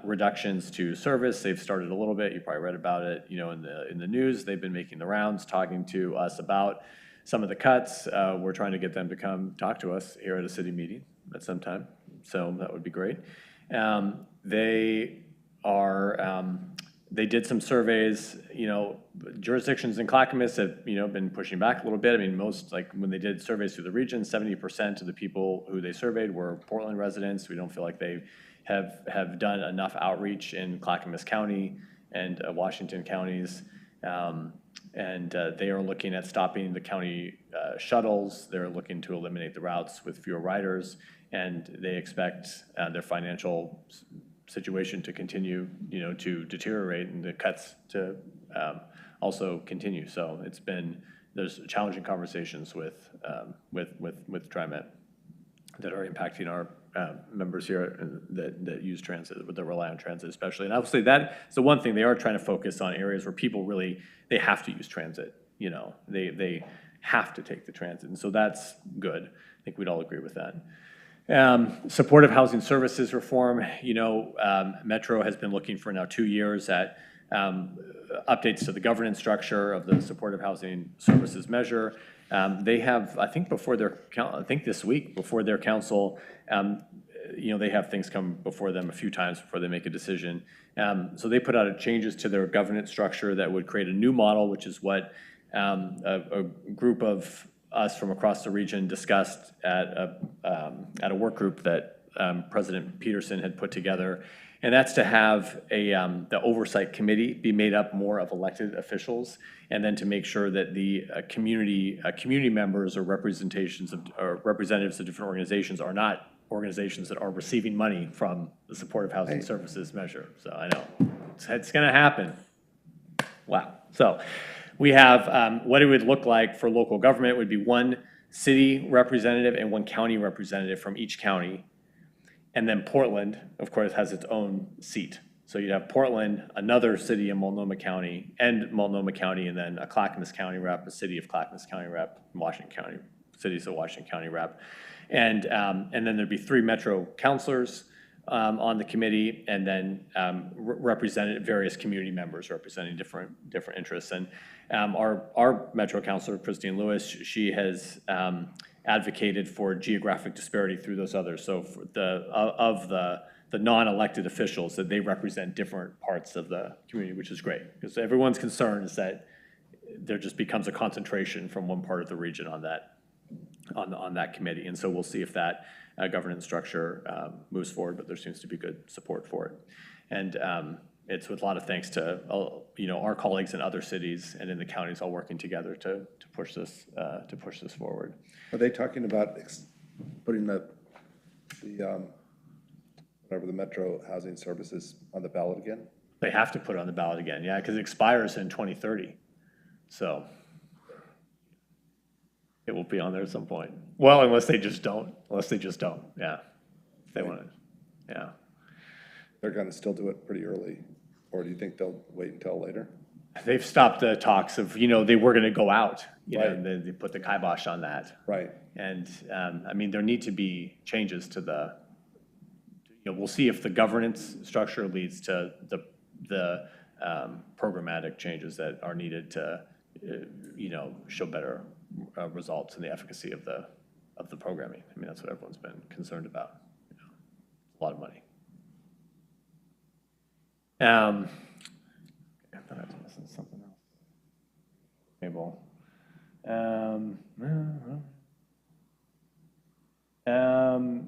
reductions to service. They've started a little bit, you probably read about it, in the news. They've been making the rounds, talking to us about some of the cuts. We're trying to get them to come talk to us here at a city meeting at some time, so that would be great. They did some surveys, jurisdictions in Clackamas have, been pushing back a little bit. Most, like when they did surveys through the region, 70% of the people who they surveyed were Portland residents. We don't feel like they have done enough outreach in Clackamas County and Washington counties. They are looking at stopping the county shuttles. They're looking to eliminate the routes with fewer riders, and they expect their financial situation to continue, to deteriorate, and the cuts to also continue. So there's challenging conversations with TriMet that are impacting our members here that use transit, that rely on transit especially. And I would say that's the one thing they are trying to focus on, areas where people really, they have to use transit, you know, they have to take the transit. And so that's good. I think we'd all agree with that. Supportive housing services reform, you know, Metro has been looking for now 2 years at updates to the governance structure of the supportive housing services measure. They have, I think this week before their council, you know, they have things come before them a few times before they make a decision. So they put out changes to their governance structure that would create a new model, which is what a group of us from across the region discussed at a work group that President Peterson had put together. And that's to have the oversight committee be made up more of elected officials, and then to make sure that the community members or representations of, or representatives of different organizations are not organizations that are receiving money from the supportive housing services measure. So I know it's going to happen. Wow. So we have what it would look like for local government would be one city representative and one county representative from each county. And then Portland, of course, has its own seat. So you'd have Portland, another city in Multnomah County, and then a Clackamas County rep, a city of Clackamas County rep, Washington County, cities of Washington County rep. And then there'd be 3 Metro councilors on the committee, and then various community members representing different interests. And our Metro councilor, Christine Lewis, she has advocated for geographic disparity through those others. So for the non-elected officials, that they represent different parts of the community, which is great, because everyone's concern is that there just becomes a concentration from one part of the region on that committee. And so we'll see if that governance structure moves forward, but there seems to be good support for it. And it's with a lot of thanks to our colleagues in other cities and in the counties all working together to push this forward.
Are they talking about putting the Metro Housing Services on the ballot again?
They have to put it on the ballot again, yeah, because it expires in 2030. So it will be on there at some point. Well, unless they just don't, yeah. If they want to, yeah.
They're going to still do it pretty early, or do you think they'll wait until later?
They've stopped the talks of, they were going to go out, know, and then they put the kibosh on that.
Right.
And, I mean, there need to be changes to we'll see if the governance structure leads to the programmatic changes that are needed to, show better results in the efficacy of the programming. I mean, that's what everyone's been concerned about. A lot of money. I thought I was missing something else. Table.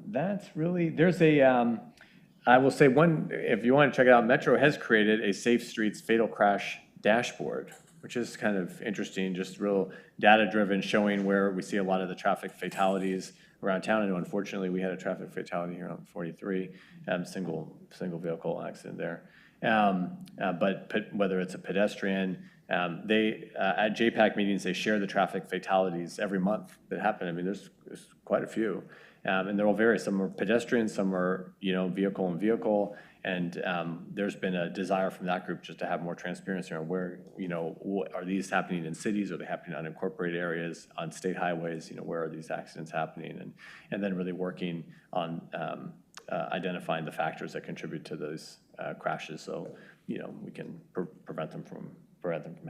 That's really, there's I will say if you want to check it out, Metro has created a Safe Streets Fatal Crash dashboard, which is kind of interesting, just real data-driven, showing where we see a lot of the traffic fatalities around town. And unfortunately, we had a traffic fatality here on 43, single vehicle accident there. But whether it's a pedestrian, they at JPAC meetings, they share the traffic fatalities every month that happen. I mean, there's quite a few. And they're all various. Some are pedestrian, some are, vehicle and vehicle. And there's been a desire from that group just to have more transparency on where, are these happening in cities? Are they happening on unincorporated areas, on state highways? Where are these accidents happening? And then really working on identifying the factors that contribute to those crashes, so we can prevent them from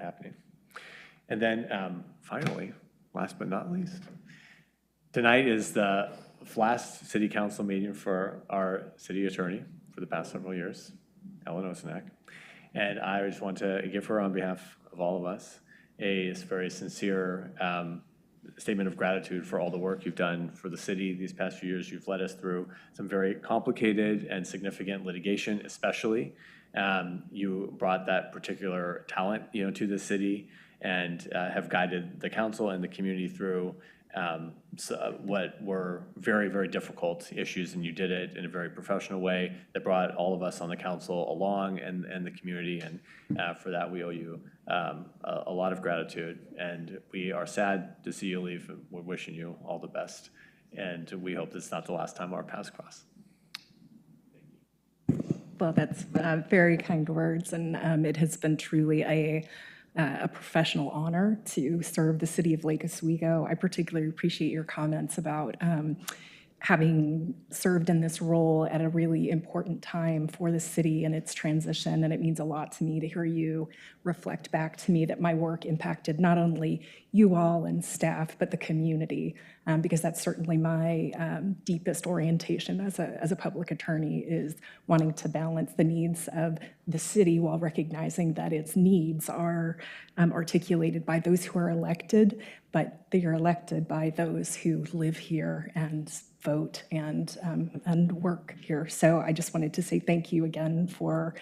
happening. And then finally, last but not least, tonight is the last city council meeting for our city attorney for the past several years, Ellen Osenak. And I just want to give her, on behalf of all of us, a very sincere statement of gratitude for all the work you've done for the city these past few years. You've led us through some very complicated and significant litigation, especially. You brought that particular talent, to the city, and have guided the council and the community through what were very, very difficult issues, and you did it in a very professional way that brought all of us on the council along and the community, and for that we owe you a lot of gratitude, and we are sad to see you leave. We're wishing you all the best And we hope this is not the last time our paths cross.
Well, that's very kind words, and it has been truly a professional honor to serve the city of Lake Oswego. I particularly appreciate your comments about having served in this role at a really important time for the city and its transition, and it means a lot to me to hear you reflect back to me that my work impacted not only you all and staff, but the community, because that's certainly my deepest orientation as a public attorney, is wanting to balance the needs of the city while recognizing that its needs are articulated by those who are elected, but they are elected by those who live here and vote and work here. So I just wanted to say thank you again for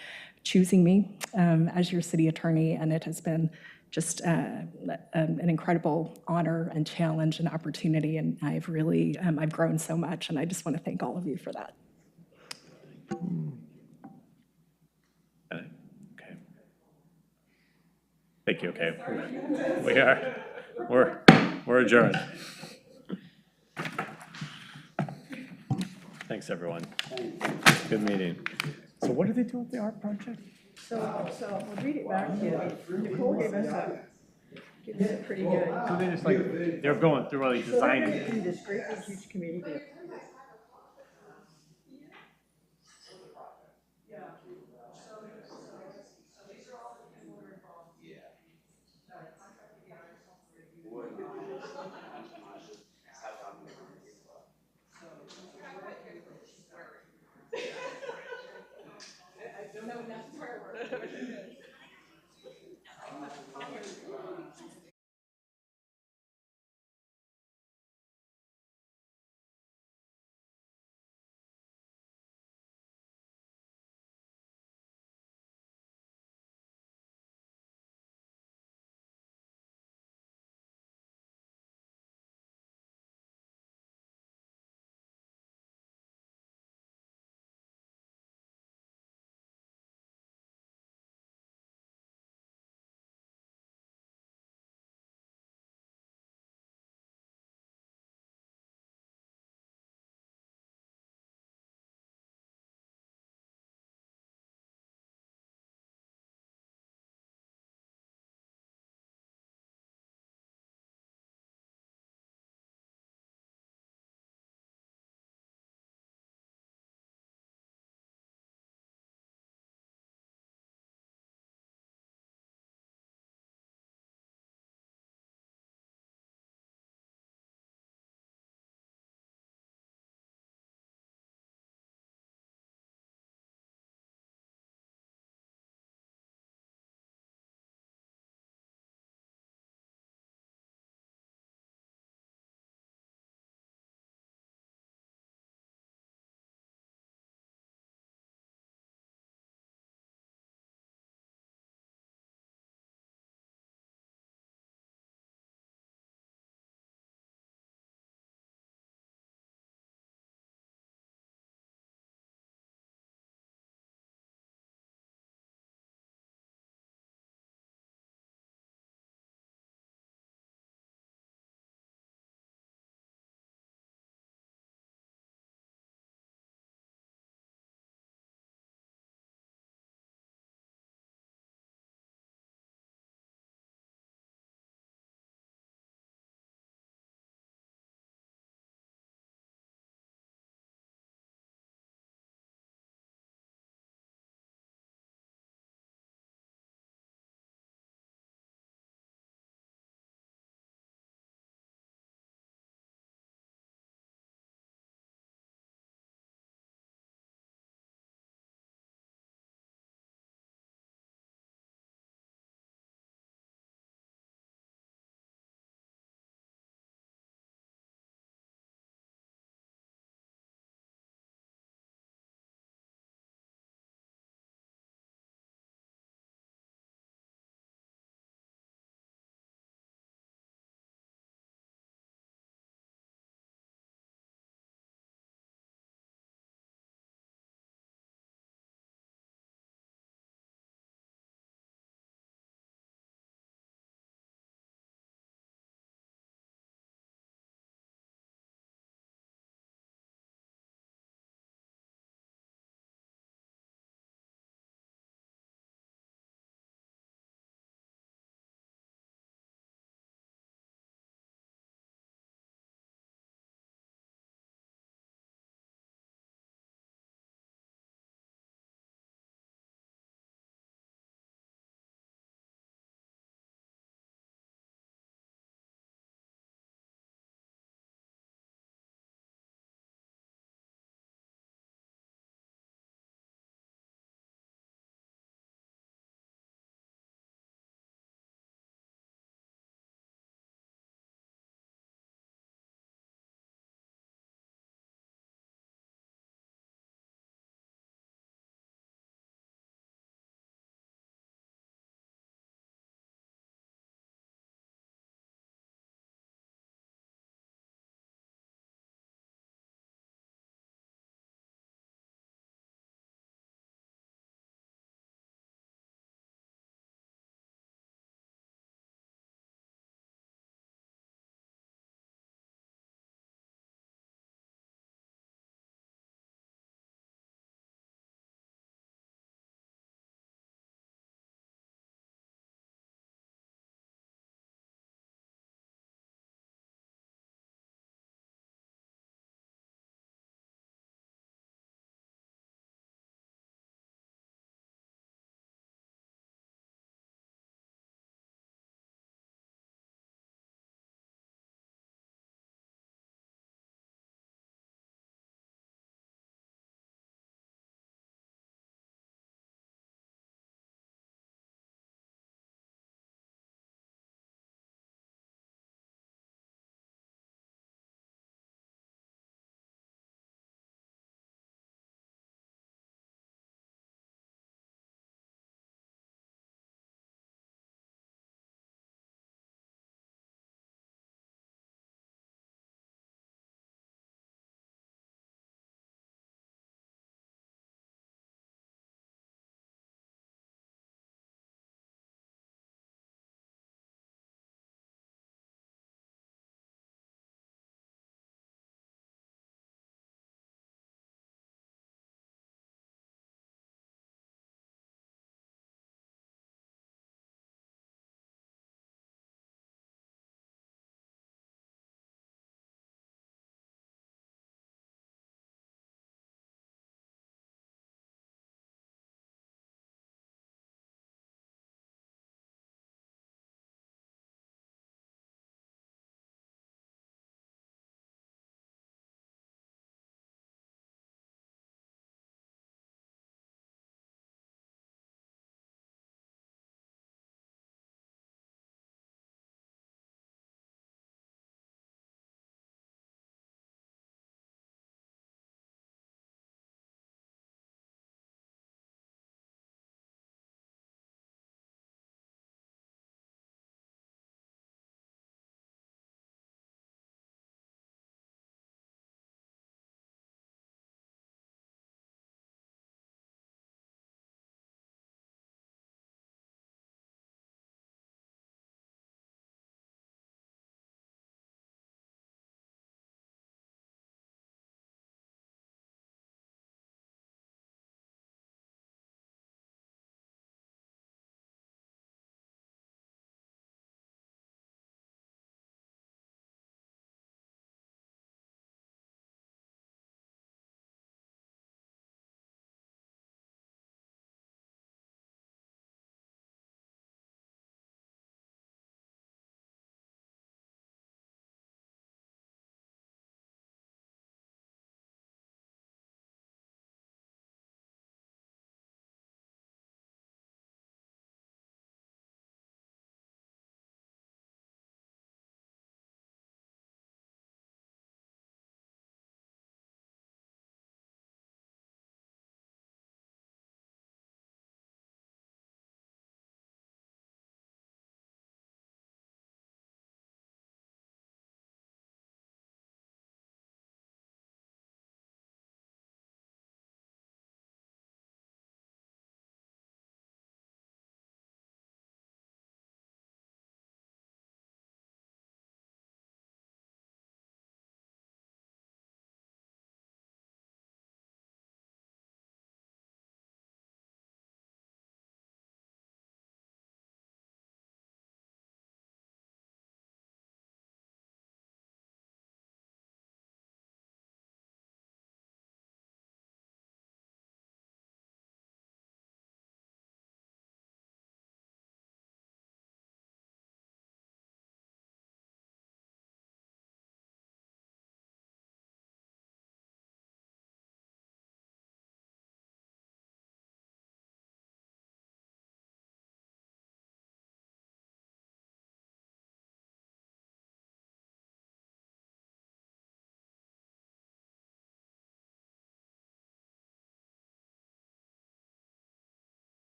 choosing me as your city attorney, and it has been just an incredible honor and challenge and opportunity, and I've really, I've grown so much, and I just want to thank all of you for that.
Okay. Thank you, okay. We're adjourned. Thanks, everyone. Good meeting. So what do they do with the art project?
So we'll read it back to you. Nicole gave us a pretty good.
So they just like, they're going through all these design.
So this great big huge community. No, that's part of it.